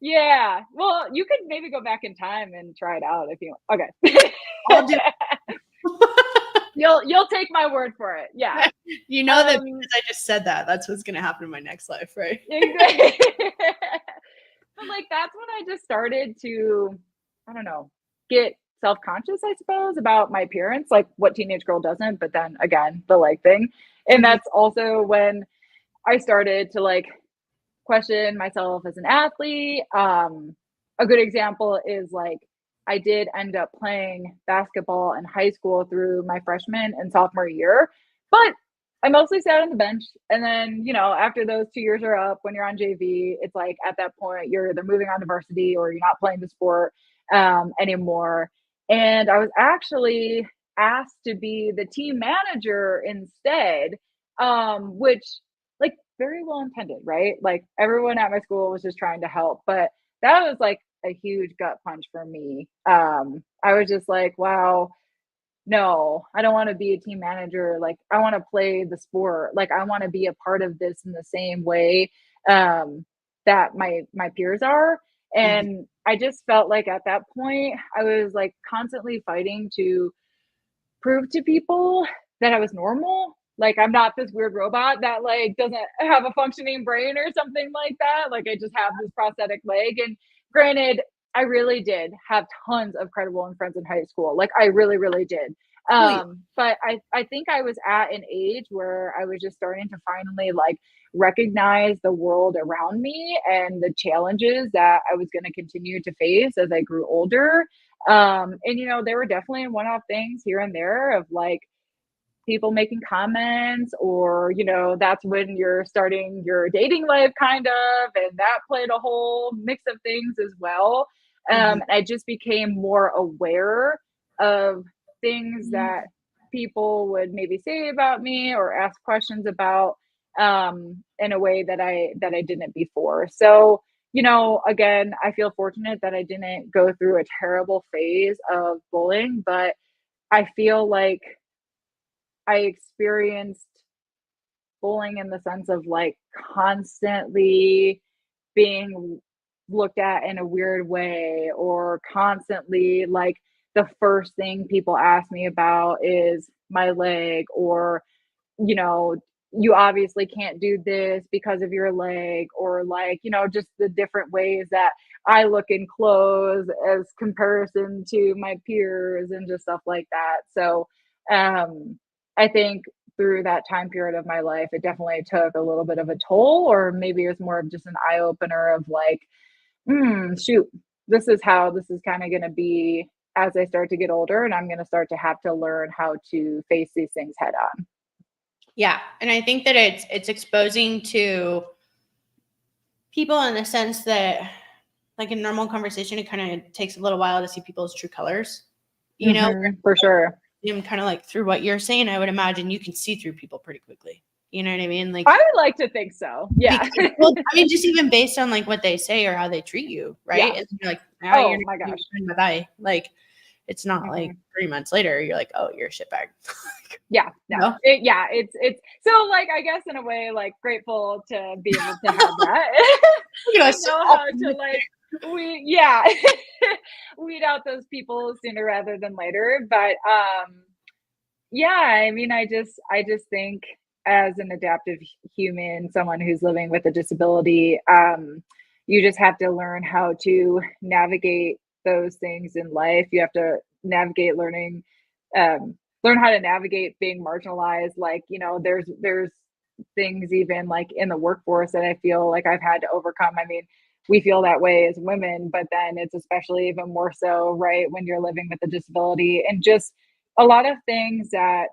Yeah. Well, you could maybe go back in time and try it out if you want. Okay. I'll do. You'll take my word for it. Yeah. You know that because I just said that. That's what's gonna happen in my next life, right? Exactly. But like, that's when I just started to, I don't know, get self-conscious, I suppose, about my appearance. Like, what teenage girl doesn't? But then again, the leg thing. And that's also when I started to like question myself as an athlete. A good example is like, I did end up playing basketball in high school through my freshman and sophomore year, but I mostly sat on the bench. And then, after those 2 years are up, when you're on JV, it's like at that point you're either moving on to varsity or you're not playing the sport anymore. And I was actually asked to be the team manager instead, which, like, very well intended, right? Like, everyone at my school was just trying to help, but that was like a huge gut punch for me. I was just like, wow, no, I don't want to be a team manager. Like, I want to play the sport. Like, I want to be a part of this in the same way that my peers are. And I just felt like at that point, I was like constantly fighting to prove to people that I was normal. Like, I'm not this weird robot that like doesn't have a functioning brain or something like that. Like, I just have this prosthetic leg. And granted, I really did have tons of credible friends in high school. Like, I really, really did. But I think I was at an age where I was just starting to finally like recognize the world around me and the challenges that I was going to continue to face as I grew older. And there were definitely one-off things here and there of like people making comments, or that's when you're starting your dating life kind of, and that played a whole mix of things as well. I just became more aware of things that people would maybe say about me or ask questions about in a way that I didn't before. So again, I feel fortunate that I didn't go through a terrible phase of bullying, but I feel like I experienced bullying in the sense of like constantly being looked at in a weird way, or constantly like the first thing people ask me about is my leg, or you obviously can't do this because of your leg, or like, you know, just the different ways that I look in clothes as comparison to my peers and just stuff like that. So I think through that time period of my life, it definitely took a little bit of a toll, or maybe it was more of just an eye opener of like, shoot, this is how this is kind of going to be as I start to get older, and I'm going to start to have to learn how to face these things head on. Yeah. And I think that it's exposing to people in the sense that, like, in normal conversation, it kind of takes a little while to see people's true colors, you know, For sure. Kind of like through what you're saying, I would imagine you can see through people pretty quickly. You know what I mean? Like, I would like to think so. Yeah. Because, well, I mean, just even based on like what they say or how they treat you, right? Yeah. And you're like, oh you're my gosh. bye. Like, it's not like 3 months later, you're like, oh, you're a shitbag. Yeah. No. It's so, like, I guess in a way, like, grateful to be able to have that. You know, how to like weed out those people sooner rather than later. But I mean, I just think as an adaptive human, someone who's living with a disability, you just have to learn how to navigate those things in life. You have to navigate learn how to navigate being marginalized. Like, you know, there's things even like in the workforce that I feel like I've had to overcome. I mean, we feel that way as women, but then it's especially even more so, right, when you're living with a disability, and just a lot of things that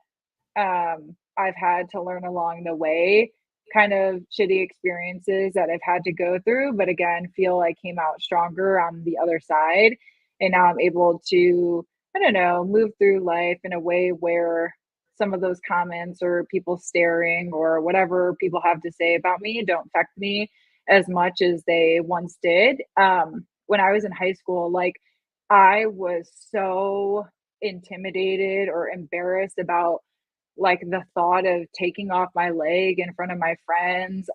I've had to learn along the way, kind of shitty experiences that I've had to go through, but again, feel I came out stronger on the other side. And now I'm able to, I don't know, move through life in a way where some of those comments or people staring or whatever people have to say about me don't affect me as much as they once did. When I was in high school, like, I was so intimidated or embarrassed about like the thought of taking off my leg in front of my friends,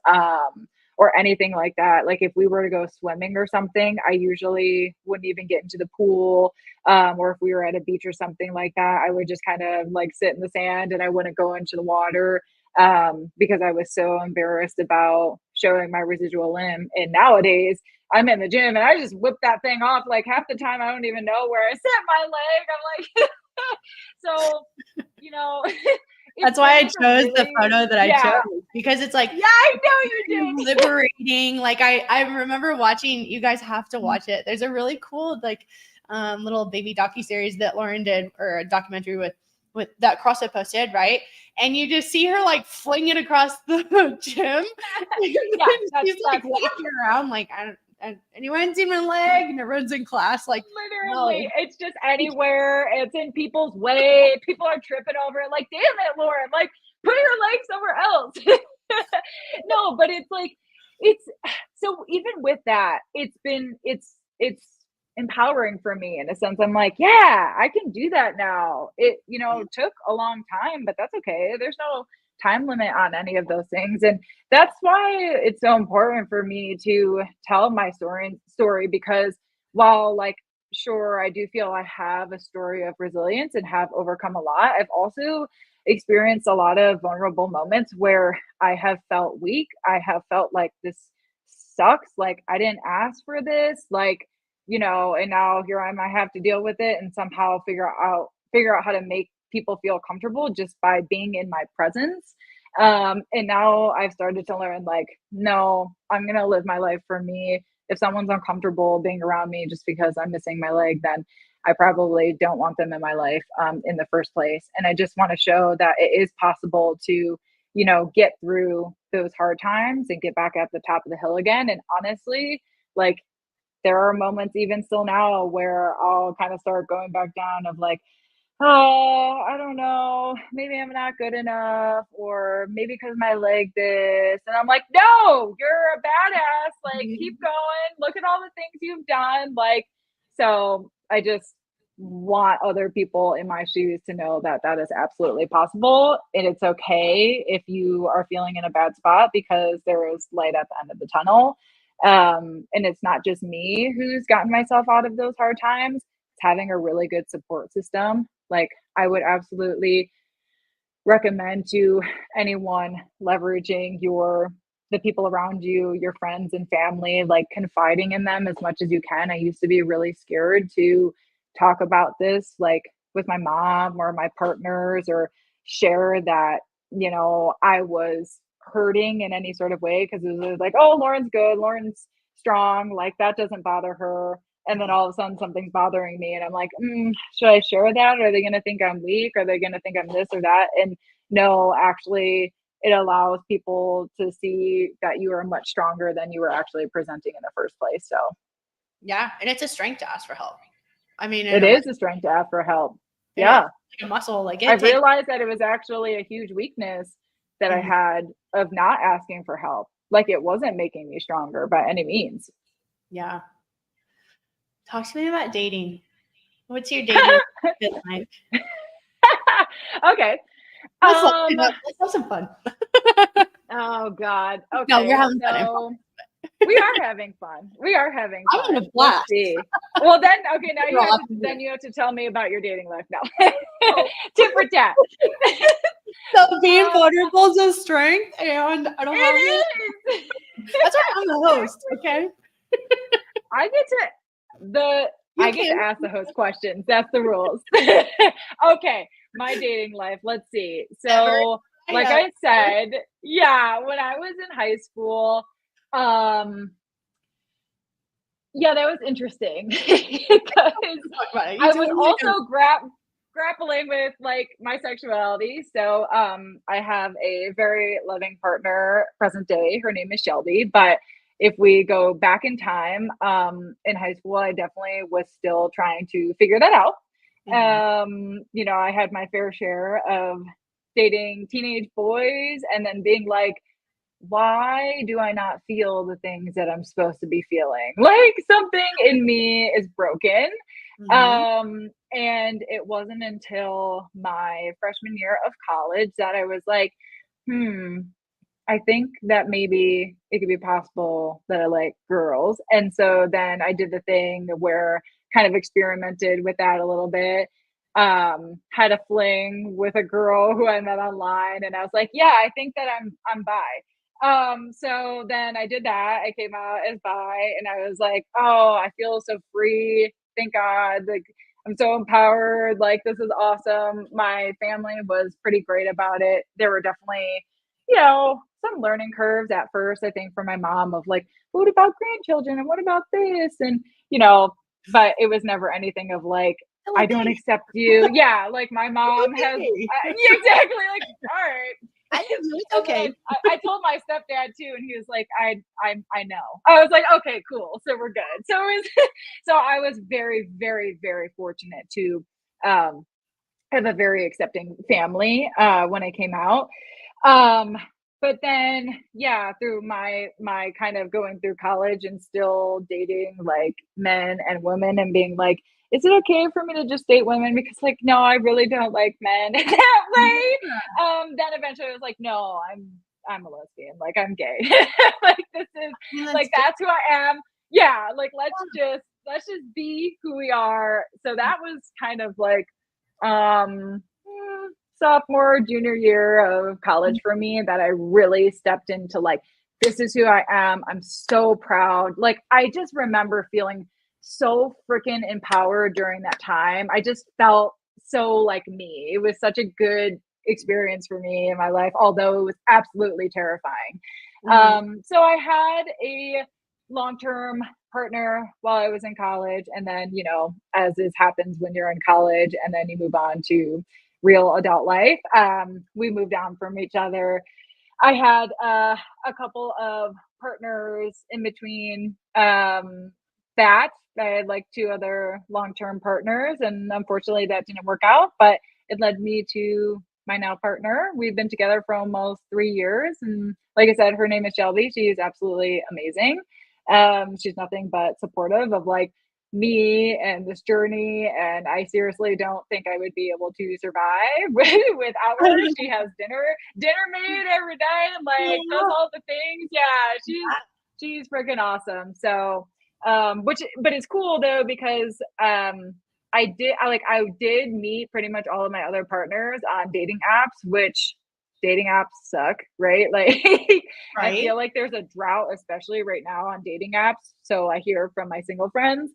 or anything like that. Like, if we were to go swimming or something, I usually wouldn't even get into the pool. Or if we were at a beach or something like that, I would just kind of like sit in the sand and I wouldn't go into the water, because I was so embarrassed about showing my residual limb. And nowadays, I'm in the gym and I just whip that thing off. Like, half the time, I don't even know where I set my leg. I'm like, so, you know, that's why I chose the photo that I chose, because it's like, I know you did. Liberating. Like, I remember watching, you guys have to watch it. There's a really cool, like, little baby docuseries that Lauren did, or a documentary with that CrossFit posted, right? And you just see her like fling it across the gym. She's like walking around like, anyone seen my leg? And everyone's in class like, literally, no. It's just anywhere. It's in people's way. People are tripping over it. Like, damn it, Lauren! Like, put your leg somewhere else. No, but it's like, it's so even with that, it's empowering for me in a sense. I'm like, yeah, I can do that now. It, you know, took a long time, but that's okay. There's no time limit on any of those things. And that's why it's so important for me to tell my story, because while, like, sure, I do feel I have a story of resilience and have overcome a lot, I've also experienced a lot of vulnerable moments where I have felt weak. I have felt like this sucks. Like, I didn't ask for this. Like, you know, and now here I have to deal with it and somehow figure out how to make people feel comfortable just by being in my presence. And now I've started to learn, like, no, I'm going to live my life for me. If someone's uncomfortable being around me just because I'm missing my leg, then I probably don't want them in my life, in the first place. And I just want to show that it is possible to, you know, get through those hard times and get back at the top of the hill again. And honestly, like, there are moments even still now where I'll kind of start going back down of like, oh, I don't know, maybe I'm not good enough, or maybe because my leg this. And I'm like, no, you're a badass. Like, keep going. Look at all the things you've done. Like, so I just want other people in my shoes to know that that is absolutely possible. And it's okay if you are feeling in a bad spot, because there is light at the end of the tunnel. And it's not just me who's gotten myself out of those hard times. It's having a really good support system. Like, I would absolutely recommend to anyone leveraging the people around you, your friends and family, like confiding in them as much as you can. I used to be really scared to talk about this, like with my mom or my partners, or share that, I was hurting in any sort of way, because it was like, oh, Lauren's good, Lauren's strong, like that doesn't bother her. And then all of a sudden something's bothering me, and I'm like, should I share that? Are they going to think I'm weak? Are they going to think I'm this or that? And no, actually, it allows people to see that you are much stronger than you were actually presenting in the first place. So yeah, and it's a strength to ask for help. I mean, it is a strength to ask for help. Yeah. Like a muscle. Like I realized that it was actually a huge weakness that I had of not asking for help. Like it wasn't making me stronger by any means. Yeah. Talk to me about dating. What's your dating like? Okay. Let's have some fun. Oh God. Okay. No, we're having fun. We are having fun. We are having fun. I'm gonna blast. Let's see. Well, then, okay, now you have to tell me about your dating life now. Tit for tat. So being vulnerable is a strength, and I don't have it. That's why I'm the host. Okay. I get to ask the host questions. That's the rules. Okay, my dating life. Let's see. So, like I said, yeah, when I was in high school, yeah, that was interesting because I was also grappling with like my sexuality. So, I have a very loving partner present day. Her name is Shelby, but if we go back in time, in high school, I definitely was still trying to figure that out. I had my fair share of dating teenage boys and then being like, why do I not feel the things that I'm supposed to be feeling? Like something in me is broken. And it wasn't until my freshman year of college that I was like, I think that maybe it could be possible that I like girls. And so then I did the thing where kind of experimented with that a little bit. Had a fling with a girl who I met online, and I was like, yeah, I think that I'm bi. So then I did that. I came out as bi, and I was like, oh, I feel so free. Thank God. Like I'm so empowered. Like this is awesome. My family was pretty great about it. There were definitely, some learning curves at first, I think, for my mom of like, what about grandchildren and what about this? And, but it was never anything of like, I don't accept you. Yeah. Like my mom has, exactly. Like, all right. Okay. I told my stepdad too, and he was like, I know. I was like, okay, cool. So we're good. So so I was very, very, very fortunate to, have a very accepting family, when I came out. But then, yeah, through my kind of going through college and still dating like men and women and being like, is it okay for me to just date women? Because like, no, I really don't like men in that way. Then eventually I was like, no, I'm a lesbian. Like I'm gay. Like this is like, that's who I am. Yeah. Like, let's just be who we are. So that was kind of like, sophomore, junior year of college for me, that I really stepped into like, this is who I am. I'm so proud. Like, I just remember feeling so freaking empowered during that time. I just felt so like me. It was such a good experience for me in my life, although it was absolutely terrifying. So I had a long-term partner while I was in college. And then, as this happens when you're in college and then you move on to real adult life, we moved on from each other. I had a couple of partners in between that. I had like 2 other long-term partners, and unfortunately that didn't work out, but it led me to my now partner. We've been together for almost 3 years. And like I said, her name is Shelby. She is absolutely amazing. She's nothing but supportive of like me and this journey. And I seriously don't think I would be able to survive without her. She has dinner made every day, like does all the things. Yeah, she's freaking awesome. So, but it's cool though, because I did meet pretty much all of my other partners on dating apps, which dating apps suck, right? Like I Right. feel like there's a drought, especially right now on dating apps. So I hear from my single friends.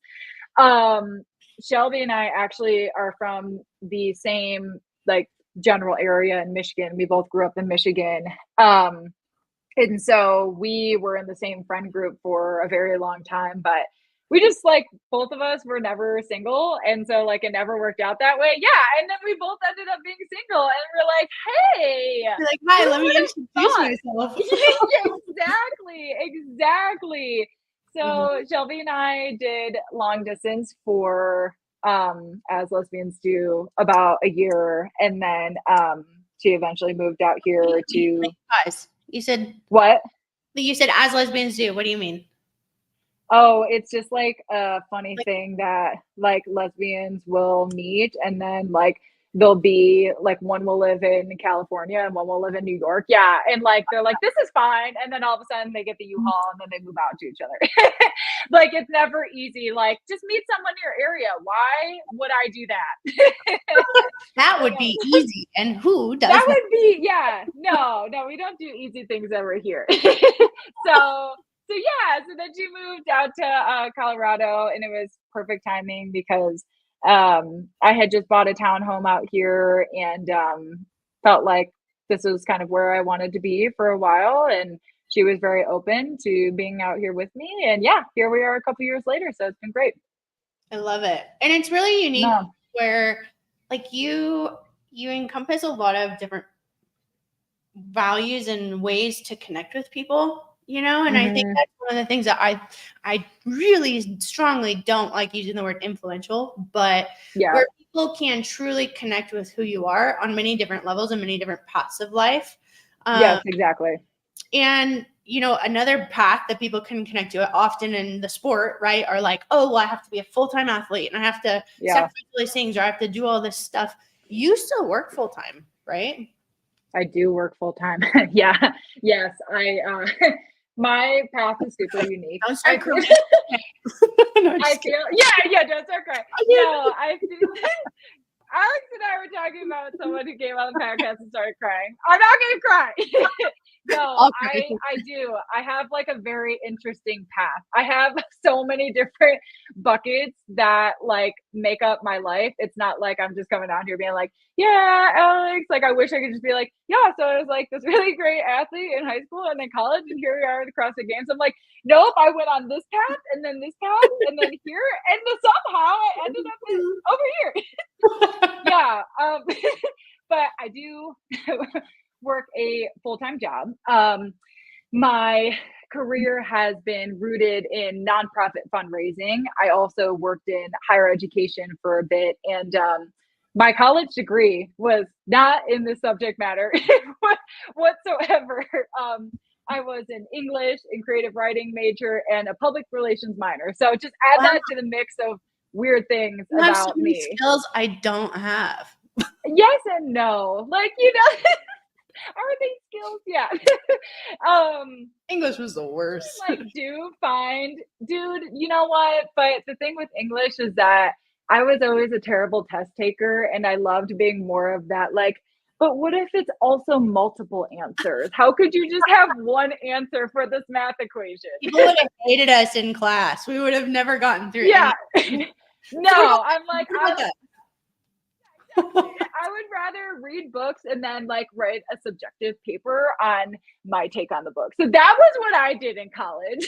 Um, Shelby and I actually are from the same like general area in Michigan. We both grew up in Michigan. And so we were in the same friend group for a very long time, but we just like both of us were never single. And so like it never worked out that way. Yeah. And then we both ended up being single and we're like, hey, You're like, hi, who let me would have introduce thought? myself. Exactly. Mhm. So Shelby and I did long distance for as lesbians do about a year, and then she eventually moved out here to Guys, you said what? as lesbians do. What do you mean? Oh, it's just like a funny Like, thing that like lesbians will meet and then like they'll be like one will live in California and one will live in New York. Yeah. And like they're like, this is fine. And then all of a sudden they get the U-Haul and then they move out to each other. Like it's never easy. Like just meet someone in your area. Why would I do that? that would be easy. And who does That that? would be, yeah. No, we don't do easy things over here. So yeah, so then she moved out to Colorado, and it was perfect timing because I had just bought a townhome out here and felt like this was kind of where I wanted to be for a while. And she was very open to being out here with me. And yeah, here we are a couple years later. So it's been great. I love it. And it's really unique No. where like you encompass a lot of different values and ways to connect with people, you know? And I think Mhm. that's one of the things that I really strongly don't like using the word influential, but Yeah. where people can truly connect with who you are on many different levels and many different paths of life. Yes, exactly. And you know, another path that people can connect to often in the sport, right, are like, oh, well, I have to be a full-time athlete and I have to Yeah. sacrifice all these things or I have to do all this stuff. You still work full-time, right? I do work full time. Yeah. Yes. My path is super unique. Don't I start feel, crying. No, I'm I just kidding. feel, yeah, don't start crying. No, I feel, Alex and I were talking about someone who came on the podcast and started crying. I'm not gonna cry. No, I'll cry. I do. I have like a very interesting path. I have so many different buckets that like make up my life. It's not like I'm just coming down here being like, yeah, Alex, like I wish I could just be like, yeah, so I was like this really great athlete in high school and then college and here we are at the CrossFit Games. I'm like, nope, I went on this path and then this path and then here and then somehow I ended up over here. Yeah, but I do work a full-time job. My career has been rooted in nonprofit fundraising. I also worked in higher education for a bit, and my college degree was not in this subject matter whatsoever. I was an English and creative writing major and a public relations minor. So just add Wow, that to the mix of weird things you have so about many me. skills I don't have. Yes and no. Like, you know, are they skills? Yeah. English was the worst. Like do find, dude, you know what? But the thing with English is that I was always a terrible test taker and I loved being more of that like, but what if it's also multiple answers? How could you just have one answer for this math equation? People would have hated us in class. We would have never gotten through Yeah. any. No, I'm like, That. I would rather read books and then like write a subjective paper on my take on the book. So that was what I did in college.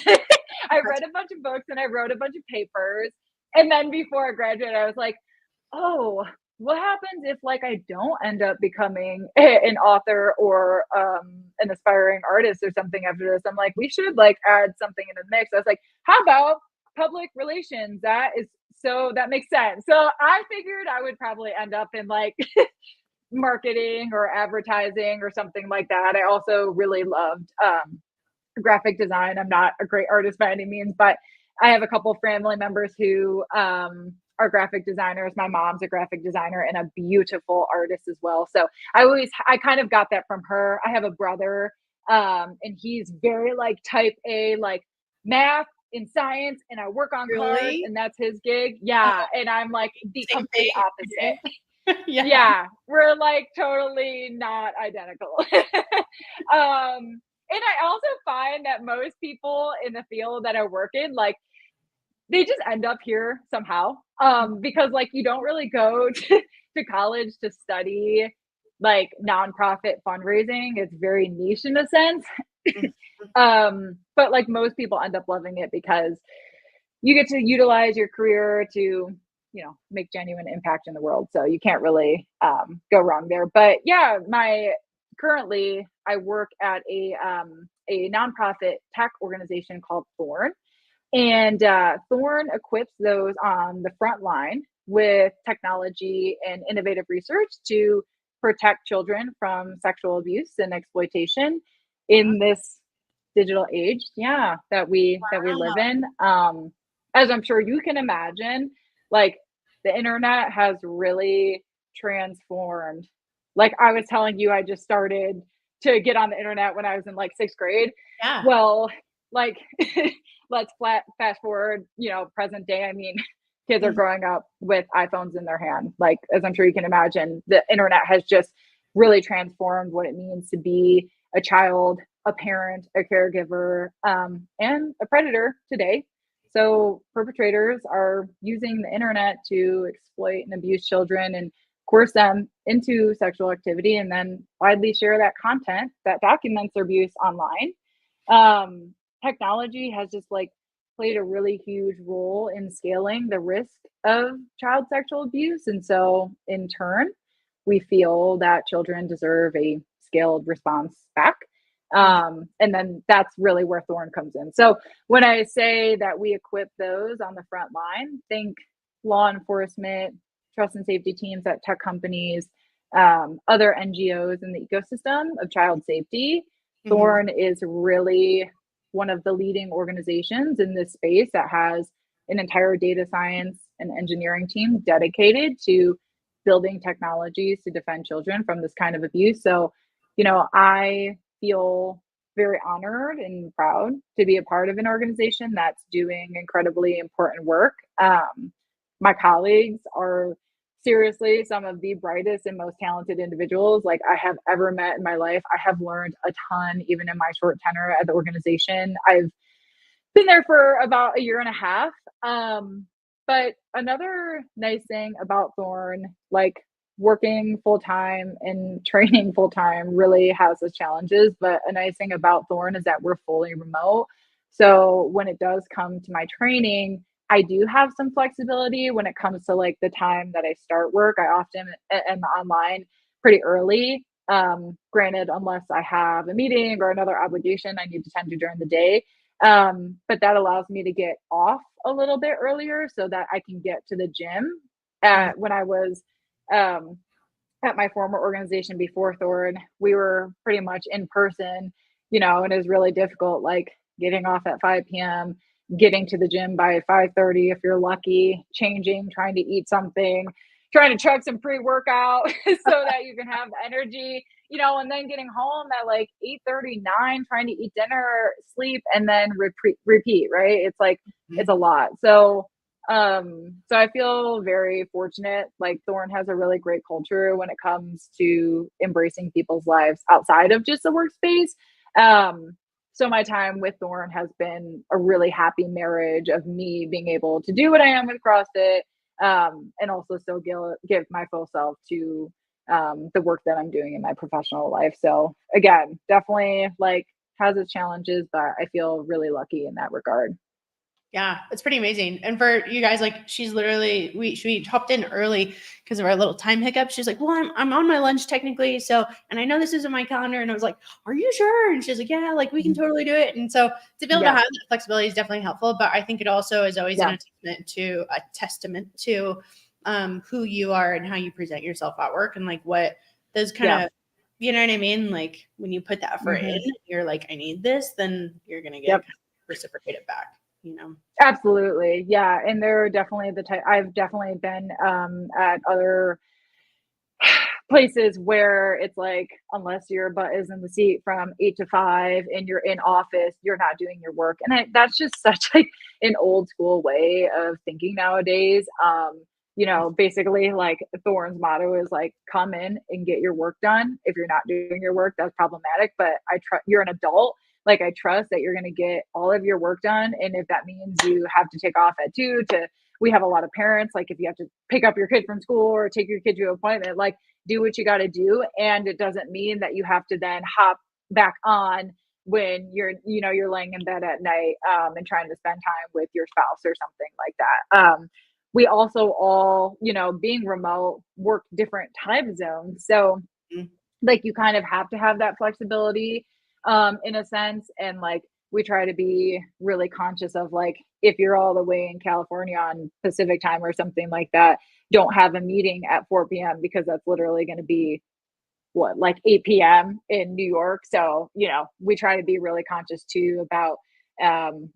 I read a bunch of books and I wrote a bunch of papers. And then before I graduated, I was like, oh, what happens if like I don't end up becoming an author or an aspiring artist or something after this? I'm like, we should like add something in the mix. I was like, how about public relations? That makes sense. So I figured I would probably end up in like marketing or advertising or something like that. I also really loved graphic design. I'm not a great artist by any means, but I have a couple of family members who are graphic designers. My mom's a graphic designer and a beautiful artist as well. So I kind of got that from her. I have a brother and he's very like type A, like math, in science and I work on cars Really? and that's his gig. Yeah. And I'm like the Same complete thing. opposite. Yeah. Yeah. We're like totally not identical. And I also find that most people in the field that I work in, like, they just end up here somehow. Because like you don't really go to college to study like nonprofit fundraising. It's very niche in a sense. Mhm. But like most people end up loving it because you get to utilize your career to, you know, make genuine impact in the world. So you can't really go wrong there. But yeah, currently I work at a nonprofit tech organization called Thorn. And Thorn equips those on the front line with technology and innovative research to protect children from sexual abuse and exploitation in this digital age, yeah, that we live in. As I'm sure you can imagine, like the internet has really transformed. Like I was telling you, I just started to get on the internet when I was in like 6th grade. Yeah. Well, like let's fast forward, you know, present day. I mean, kids are growing up with iPhones in their hand. Like, as I'm sure you can imagine, the internet has just really transformed what it means to be a child, a parent, a caregiver, and a predator today. So perpetrators are using the internet to exploit and abuse children and coerce them into sexual activity and then widely share that content that documents their abuse online. Technology has just like played a really huge role in scaling the risk of child sexual abuse. And so in turn, we feel that children deserve a scaled response back. And then that's really where Thorn comes in. So when I say that we equip those on the front line, think law enforcement, trust and safety teams at tech companies, other NGOs in the ecosystem of child safety. Thorn is really one of the leading organizations in this space that has an entire data science and engineering team dedicated to building technologies to defend children from this kind of abuse. So, you know, I feel very honored and proud to be a part of an organization that's doing incredibly important work. My colleagues are seriously some of the brightest and most talented individuals like I have ever met in my life. I have learned a ton, even in my short tenure at the organization. I've been there for about a year and a half. But another nice thing about Thorn, like working full time and training full time really has its challenges. But a nice thing about Thorn is that we're fully remote. So when it does come to my training, I do have some flexibility when it comes to like the time that I start work. I often am online pretty early. Granted, unless I have a meeting or another obligation I need to tend to during the day. But that allows me to get off a little bit earlier so that I can get to the gym. When I was at my former organization before Thorn, we were pretty much in person, you know, and it was really difficult, like getting off at 5 p.m., getting to the gym by 5:30 if you're lucky, changing, trying to eat something, trying to chug some pre-workout so that you can have the energy, you know, and then getting home at like 8:39, trying to eat dinner, sleep, and then repeat, right? It's like, it's a lot. So I feel very fortunate. Like Thorn has a really great culture when it comes to embracing people's lives outside of just the workspace. So my time with Thorn has been a really happy marriage of me being able to do what I am with CrossFit, and also still give my full self to the work that I'm doing in my professional life. So again, definitely like has its challenges, but I feel really lucky in that regard. Yeah, it's pretty amazing. And for you guys, like she's literally, we hopped in early because of our little time hiccup. She's like, well, I'm on my lunch technically. So, and I know this isn't my calendar. And I was like, are you sure? And she's like, yeah, like we can totally do it. And so to be able to have that flexibility is definitely helpful. But I think it also is always a testament to who you are and how you present yourself at work and like what those kind of, you know what I mean? Like when you put the effort in, you're like, I need this, then you're going to get kind of reciprocated back. You know, absolutely. Yeah. And they're definitely the type, I've definitely been at other places where it's like, unless your butt is in the seat from 8 to 5 and you're in office, you're not doing your work. And that's just such like an old school way of thinking nowadays. You know, basically like Thorne's motto is like, come in and get your work done. If you're not doing your work, that's problematic, but you're an adult. Like, I trust that you're going to get all of your work done. And if that means you have to take off at 2 we have a lot of parents, like if you have to pick up your kid from school or take your kid to an appointment, like do what you got to do. And it doesn't mean that you have to then hop back on when you're laying in bed at night and trying to spend time with your spouse or something like that. We also all, being remote, work different time zones. So like you kind of have to have that flexibility in a sense. And like, we try to be really conscious of like, if you're all the way in California on Pacific time or something like that, don't have a meeting at 4 p.m. because that's literally going to be like 8 p.m. in New York. So, we try to be really conscious too about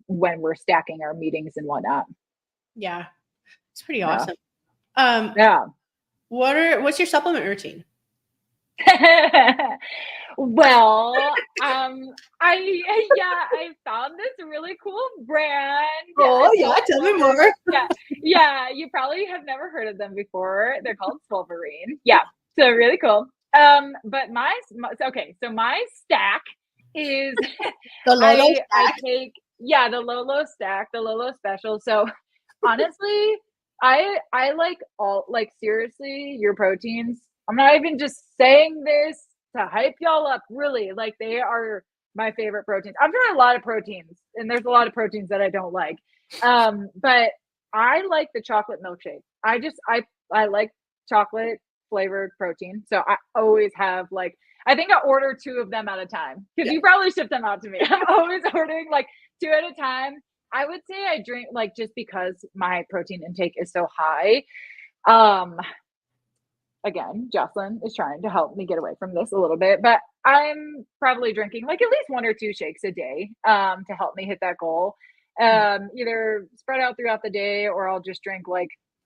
when we're stacking our meetings and whatnot. Yeah. It's pretty awesome. Yeah. What's your supplement routine? Well, I found this really cool brand. Oh yeah, tell me more. Yeah, you probably have never heard of them before. They're called Swolverine. Yeah, so really cool. But my stack is the Lolo stack. I take the Lolo stack, the Lolo special. So honestly, I like seriously, your proteins. I'm not even just saying this to hype y'all up, really. Like, they are my favorite proteins. I've tried a lot of proteins, and there's a lot of proteins that I don't like. But I like the chocolate milkshake. I like chocolate flavored protein. So I always have I think I order 2 of them at a time, because you probably ship them out to me. I'm always ordering 2 at a time. I would say I drink just because my protein intake is so high. Again, Jocelyn is trying to help me get away from this a little bit, but I'm probably drinking at least 1 or 2 shakes a day to help me hit that goal. Either spread out throughout the day, or I'll just drink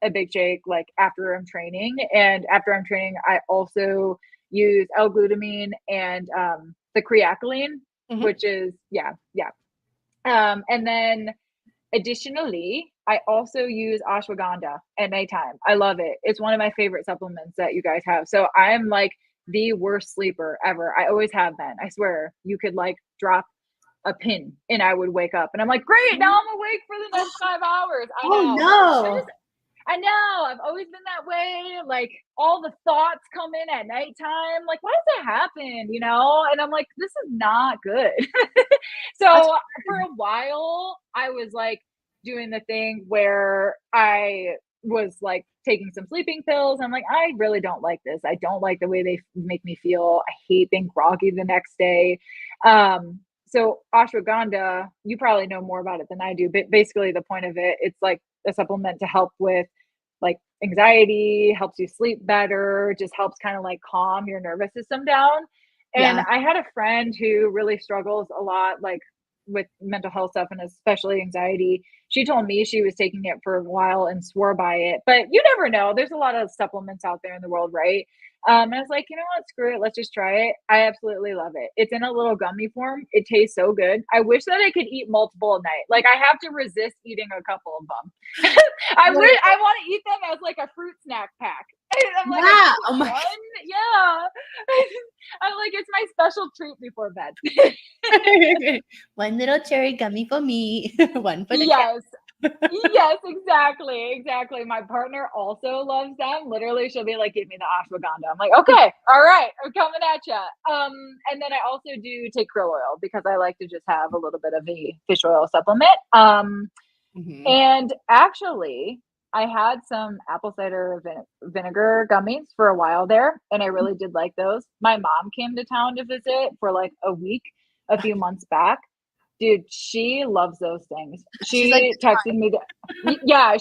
a big shake after I'm training. And after I'm training, I also use L-glutamine and the creatinine, which is and then additionally, I also use ashwagandha at nighttime. I love it. It's one of my favorite supplements that you guys have. So I'm the worst sleeper ever. I always have been. I swear, you could drop a pin and I would wake up and I'm great, now I'm awake for the next 5 hours. I know. I know. I've always been that way. All the thoughts come in at nighttime. Why does that happen? And I'm this is not good. So for a while, I was doing the thing where I was taking some sleeping pills. I'm I really don't like this. I don't like the way they make me feel. I hate being groggy the next day. So ashwagandha, you probably know more about it than I do, but basically the point of it, it's a supplement to help with anxiety, helps you sleep better, just helps kind of calm your nervous system down. And I had a friend who really struggles a lot with mental health stuff, and especially anxiety. She told me she was taking it for a while and swore by it, but you never know. There's a lot of supplements out there in the world, right? And I was you know what, screw it, let's just try it. I absolutely love it. It's in a little gummy form. It tastes so good. I wish that I could eat multiple a night. I have to resist eating a couple of them. I want to eat them as a fruit snack pack. I'm I'm it's my special treat before bed. One little cherry gummy for me. One for the cat. Yes, exactly. My partner also loves them. Literally, she'll be give me the ashwagandha. I'm okay, all right, I'm coming at you. And then I also do take krill oil because I like to just have a little bit of a fish oil supplement. And actually, I had some apple cider vinegar gummies for a while there, and I really did like those. My mom came to town to visit for a week a few months back. Dude, she loves those things. She texted me.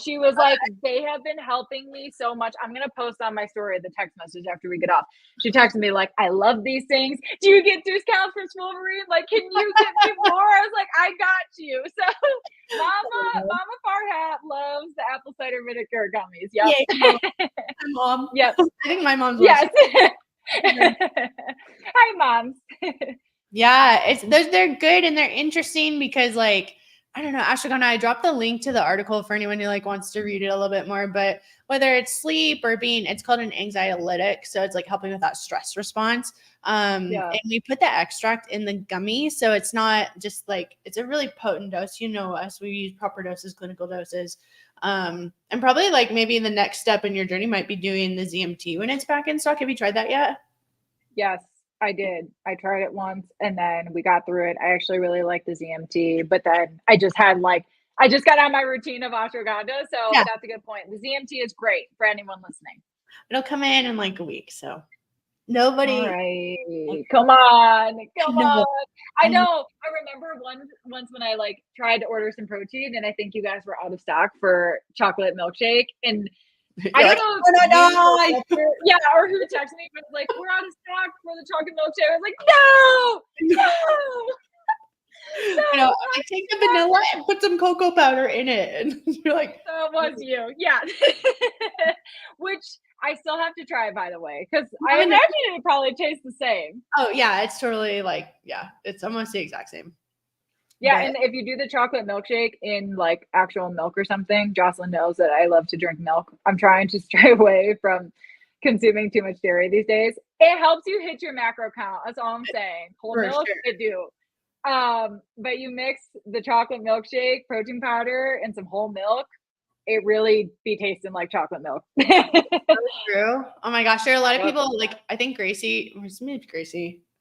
She was they have been helping me so much. I'm going to post on my story the text message after we get off. She texted me I love these things. Do you get discounts for Swolverine? Can you get me more? I was I got you. So Mama Farhat loves the apple cider vinegar gummies. Yeah. I'm mom. Yep. I think my mom's Yes. Hi, moms. Yeah, they're good and they're interesting because like I don't know, Ashwagandha, I dropped the link to the article for anyone who like wants to read it a little bit more, but whether it's sleep or it's called an anxiolytic, so it's like helping with that stress response. And we put the extract in the gummy, so it's not just like it's a really potent dose. You know us, we use proper doses, clinical doses. And probably like maybe the next step in your journey might be doing the ZMT when it's back in stock. Have you tried that yet? Yes, I did. I tried it once and then we got through it. I actually really like the ZMT, but then I just got on my routine of ashwagandha. So that's a good point. The ZMT is great for anyone listening. It'll come in like a week. So nobody. All right. Come on. I know. I remember once when I like tried to order some protein and I think you guys were out of stock for chocolate milkshake and I don't know or who texted me, but like, we're out of stock for the chocolate milkshake. I was like, no. I take the vanilla and put some cocoa powder in it. And you're like, so it was you. Yeah. Which I still have to try, by the way, because I imagine it probably tastes the same. Oh, yeah. It's totally like, it's almost the exact same. Yeah, and if you do the chocolate milkshake in like actual milk or something, Jocelyn knows that I love to drink milk. I'm trying to stray away from consuming too much dairy these days. It helps you hit your macro count. That's all I'm saying. Whole milk, it do. But you mix the chocolate milkshake, protein powder, and some whole milk, it really be tasting like chocolate milk. That's true. Oh my gosh, there are a lot of people like I think Gracie.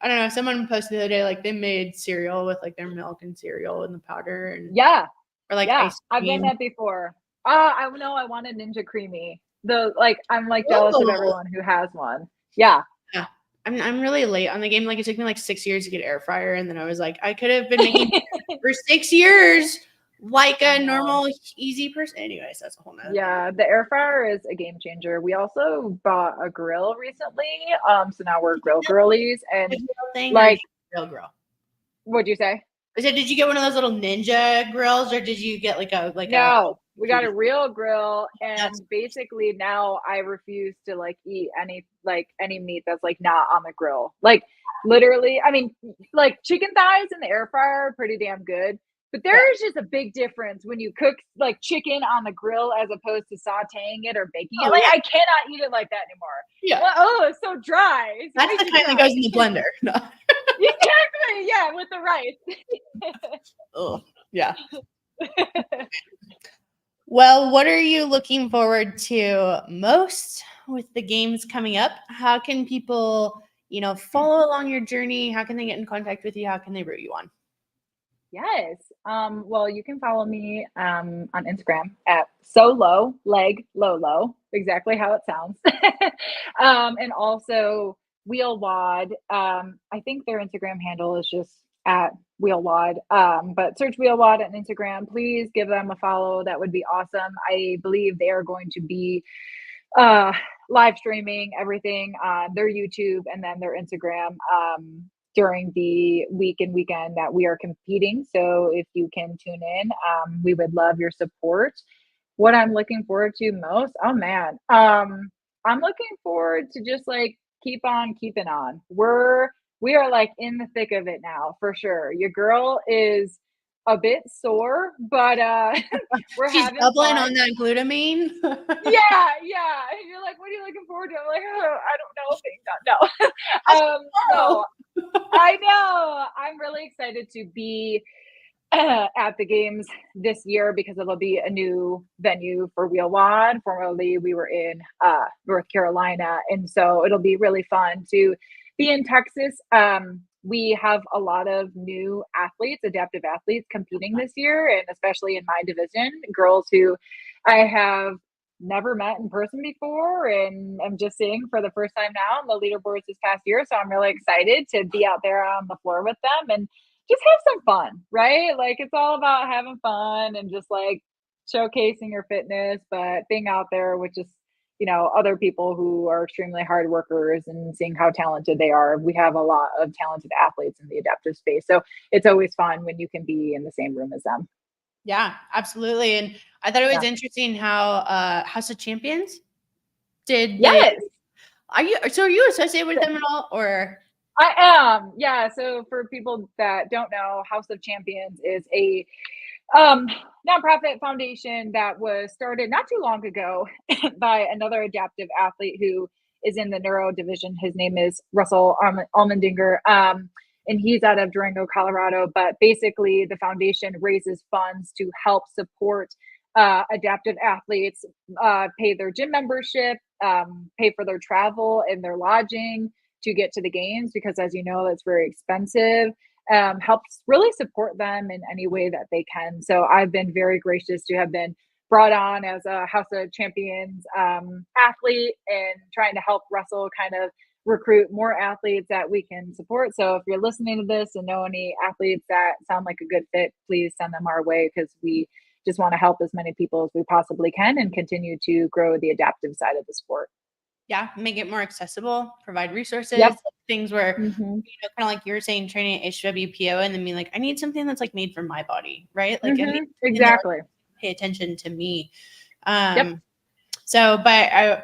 I don't know. Someone posted the other day, like they made cereal with like their milk and cereal and the powder and or like ice cream. I've done that before. I know I want a Ninja Creamy. I'm like jealous of everyone who has one. Yeah. I'm really late on the game. Like it took me like 6 years to get air fryer, and then I was like, I could have been making for 6 years like a normal easy person. Anyways, that's a whole nother. Yeah, the air fryer is a game changer. We also bought a grill recently. So now we're grill girlies and like grill grill. What'd you say? I said, did you get one of those little ninja grills or did you get No, we got a real grill and basically now I refuse to like eat any meat that's like not on the grill. Like literally, I mean, like chicken thighs in the air fryer are pretty damn good. But there is just a big difference when you cook like chicken on the grill as opposed to sauteing it or baking it. Like I cannot eat it like that anymore. Yeah. Well, it's so dry. That's the kind that goes in the blender. No. Exactly. Yeah, with the rice. Oh, yeah. Well, what are you looking forward to most with the games coming up? How can people, follow along your journey? How can they get in contact with you? How can they root you on? Yes. Well, you can follow me on Instagram at Solo Leg Lolo, exactly how it sounds. And also Wheel Wad. I think their Instagram handle is just at Wheel Wad. But search Wheel Wad on Instagram. Please give them a follow. That would be awesome. I believe they are going to be live streaming everything on their YouTube and then their Instagram during the week and weekend that we are competing. So if you can tune in, we would love your support. What I'm looking forward to most, oh man, I'm looking forward to just like keep on keeping on. We are like in the thick of it now for sure. Your girl is a bit sore, but she's doubling on that glutamine. yeah. You're like, what are you looking forward to? I'm like, oh, I don't know. No. I know. I'm really excited to be at the games this year because it'll be a new venue for Wheel Wad. Formerly, we were in North Carolina, and so it'll be really fun to be in Texas. We have a lot of new athletes, adaptive athletes competing this year, and especially in my division, girls who I have never met in person before and I'm just seeing for the first time now on the leaderboards this past year. So I'm really excited to be out there on the floor with them and just have some fun, right? Like it's all about having fun and just like showcasing your fitness, but being out there with just other people who are extremely hard workers and seeing how talented they are. We have a lot of talented athletes in the adaptive space. So it's always fun when you can be in the same room as them. Yeah, absolutely. And I thought it was interesting how House of Champions, Yes. Are you associated with them at all, or? I am. Yeah. So for people that don't know, House of Champions is a nonprofit foundation that was started not too long ago by another adaptive athlete who is in the neuro division. His name is Russell Almendinger. And he's out of Durango, Colorado. But basically, the foundation raises funds to help support adaptive athletes, pay their gym membership, pay for their travel and their lodging to get to the games, because as you know, that's very expensive. Helps really support them in any way that they can. So I've been very gracious to have been brought on as a House of Champions athlete, and trying to help Russell kind of recruit more athletes that we can support. So if you're listening to this and know any athletes that sound like a good fit, please send them our way, because we just want to help as many people as we possibly can and continue to grow the adaptive side of the sport. Yeah, make it more accessible, provide resources, Yep. things where, Mm-hmm. kind of like you were saying, training at HWPO, and then being like, I need something that's like made for my body, right? Like, I need Exactly. pay attention to me. Yep. So, but I,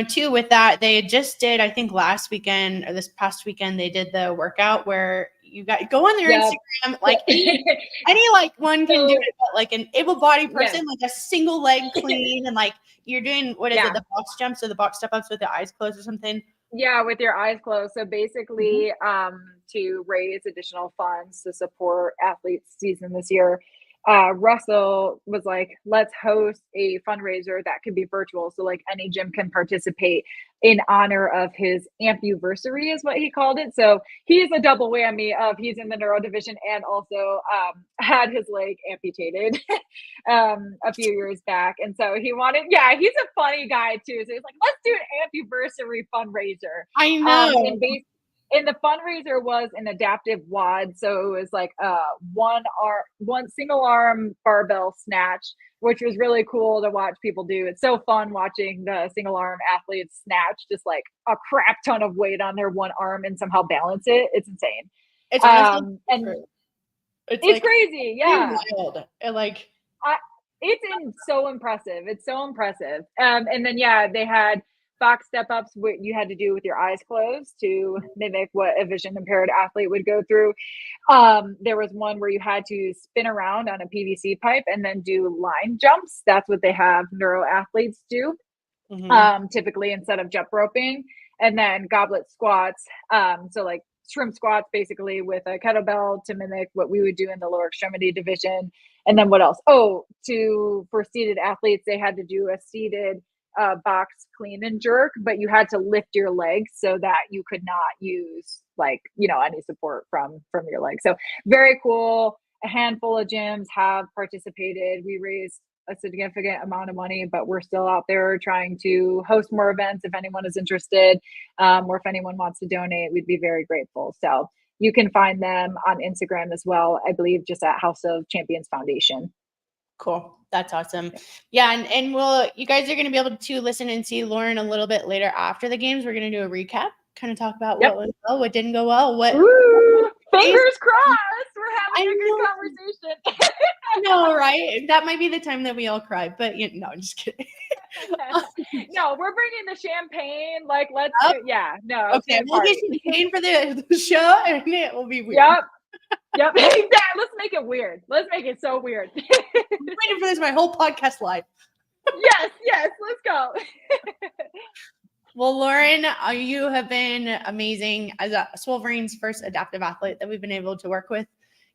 too, with that, they just did, I think last weekend or this past weekend, they did the workout where you got go on their Instagram, like any like one can do it, but like an able-bodied person, like a single leg clean, and like you're doing, what is it, the box jumps or the box step ups with the eyes closed or something? Yeah, with your eyes closed. So basically, to raise additional funds to support athletes season this year, Russell was like, let's host a fundraiser that could be virtual. So like any gym can participate in honor of his ampuversary is what he called it. So he's a double whammy of he's in the neuro division and also had his leg amputated a few years back. And so he wanted, he's a funny guy too. So he's like, let's do an ampuversary fundraiser. I know. And the fundraiser was an adaptive WOD. So it was like one single arm barbell snatch, which was really cool to watch people do. It's so fun watching the single arm athletes snatch just like a crap ton of weight on their one arm and somehow balance it. It's insane. It's honestly, and it's like, crazy. Yeah. Wild. It's so impressive. It's so impressive. And then, they had box step ups, what you had to do with your eyes closed to mimic what a vision impaired athlete would go through. There was one where you had to spin around on a PVC pipe and then do line jumps. That's what they have neuro athletes do, typically instead of jump roping. And then goblet squats. So like shrimp squats basically with a kettlebell to mimic what we would do in the lower extremity division. And then what else? For seated athletes, they had to do a seated box clean and jerk, but you had to lift your legs so that you could not use any support from your legs. So very cool. A handful of gyms have participated. We raised a significant amount of money, but we're still out there trying to host more events. If anyone is interested, or if anyone wants to donate, we'd be very grateful. So you can find them on Instagram as well, I believe, just at House of Champions Foundation. Cool. That's awesome. Yeah. And you guys are going to be able to listen and see Lauren a little bit later after the games. We're going to do a recap, kind of talk about what went well, what didn't go well, fingers crossed. We're having a good conversation. I know, right? That might be the time that we all cry, but no, I'm just kidding. No, we're bringing the champagne. Like, let's no. Okay, we'll get champagne for the show, and it will be weird. Yep. Exactly. Let's make it weird. Let's make it so weird. I'm waiting for this my whole podcast live. Yes. Let's go. Well, Lauren, you have been amazing as a Swolverine's first adaptive athlete that we've been able to work with.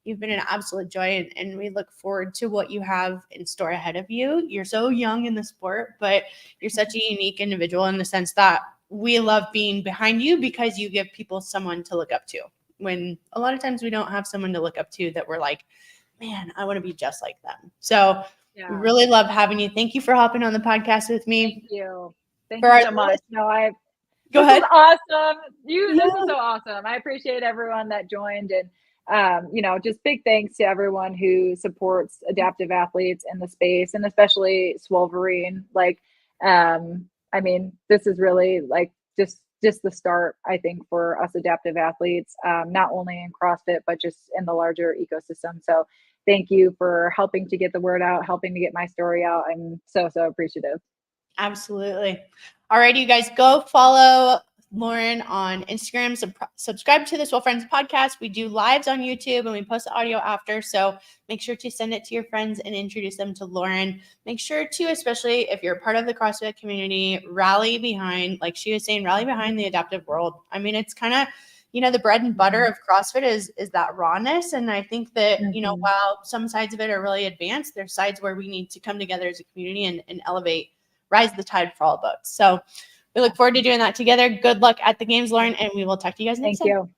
You've been an absolute joy, and we look forward to what you have in store ahead of you. You're so young in the sport, but you're such a unique individual in the sense that we love being behind you because you give people someone to look up to. When a lot of times we don't have someone to look up to that we're like, man, I want to be just like them. So we really love having you. Thank you for hopping on the podcast with me. Thank you. Thank you so much. Go ahead. This is awesome. This is so awesome. I appreciate everyone that joined, and just big thanks to everyone who supports adaptive athletes in the space, and especially Swolverine. This is really just the start, I think, for us adaptive athletes, not only in CrossFit, but just in the larger ecosystem. So thank you for helping to get the word out, helping to get my story out. I'm so, so appreciative. Absolutely. All right, you guys, go follow Lauren on Instagram. Subscribe to the Swole Friends podcast. We do lives on YouTube and we post the audio after. So make sure to send it to your friends and introduce them to Lauren. Make sure to, especially if you're part of the CrossFit community, rally behind, like she was saying, rally behind the adaptive world. I mean, it's kind of, the bread and butter of CrossFit is that rawness. And I think that, while some sides of it are really advanced, there's sides where we need to come together as a community and elevate, rise the tide for all boats. So we look forward to doing that together. Good luck at the games, Lauren, and we will talk to you guys next time. Thank you.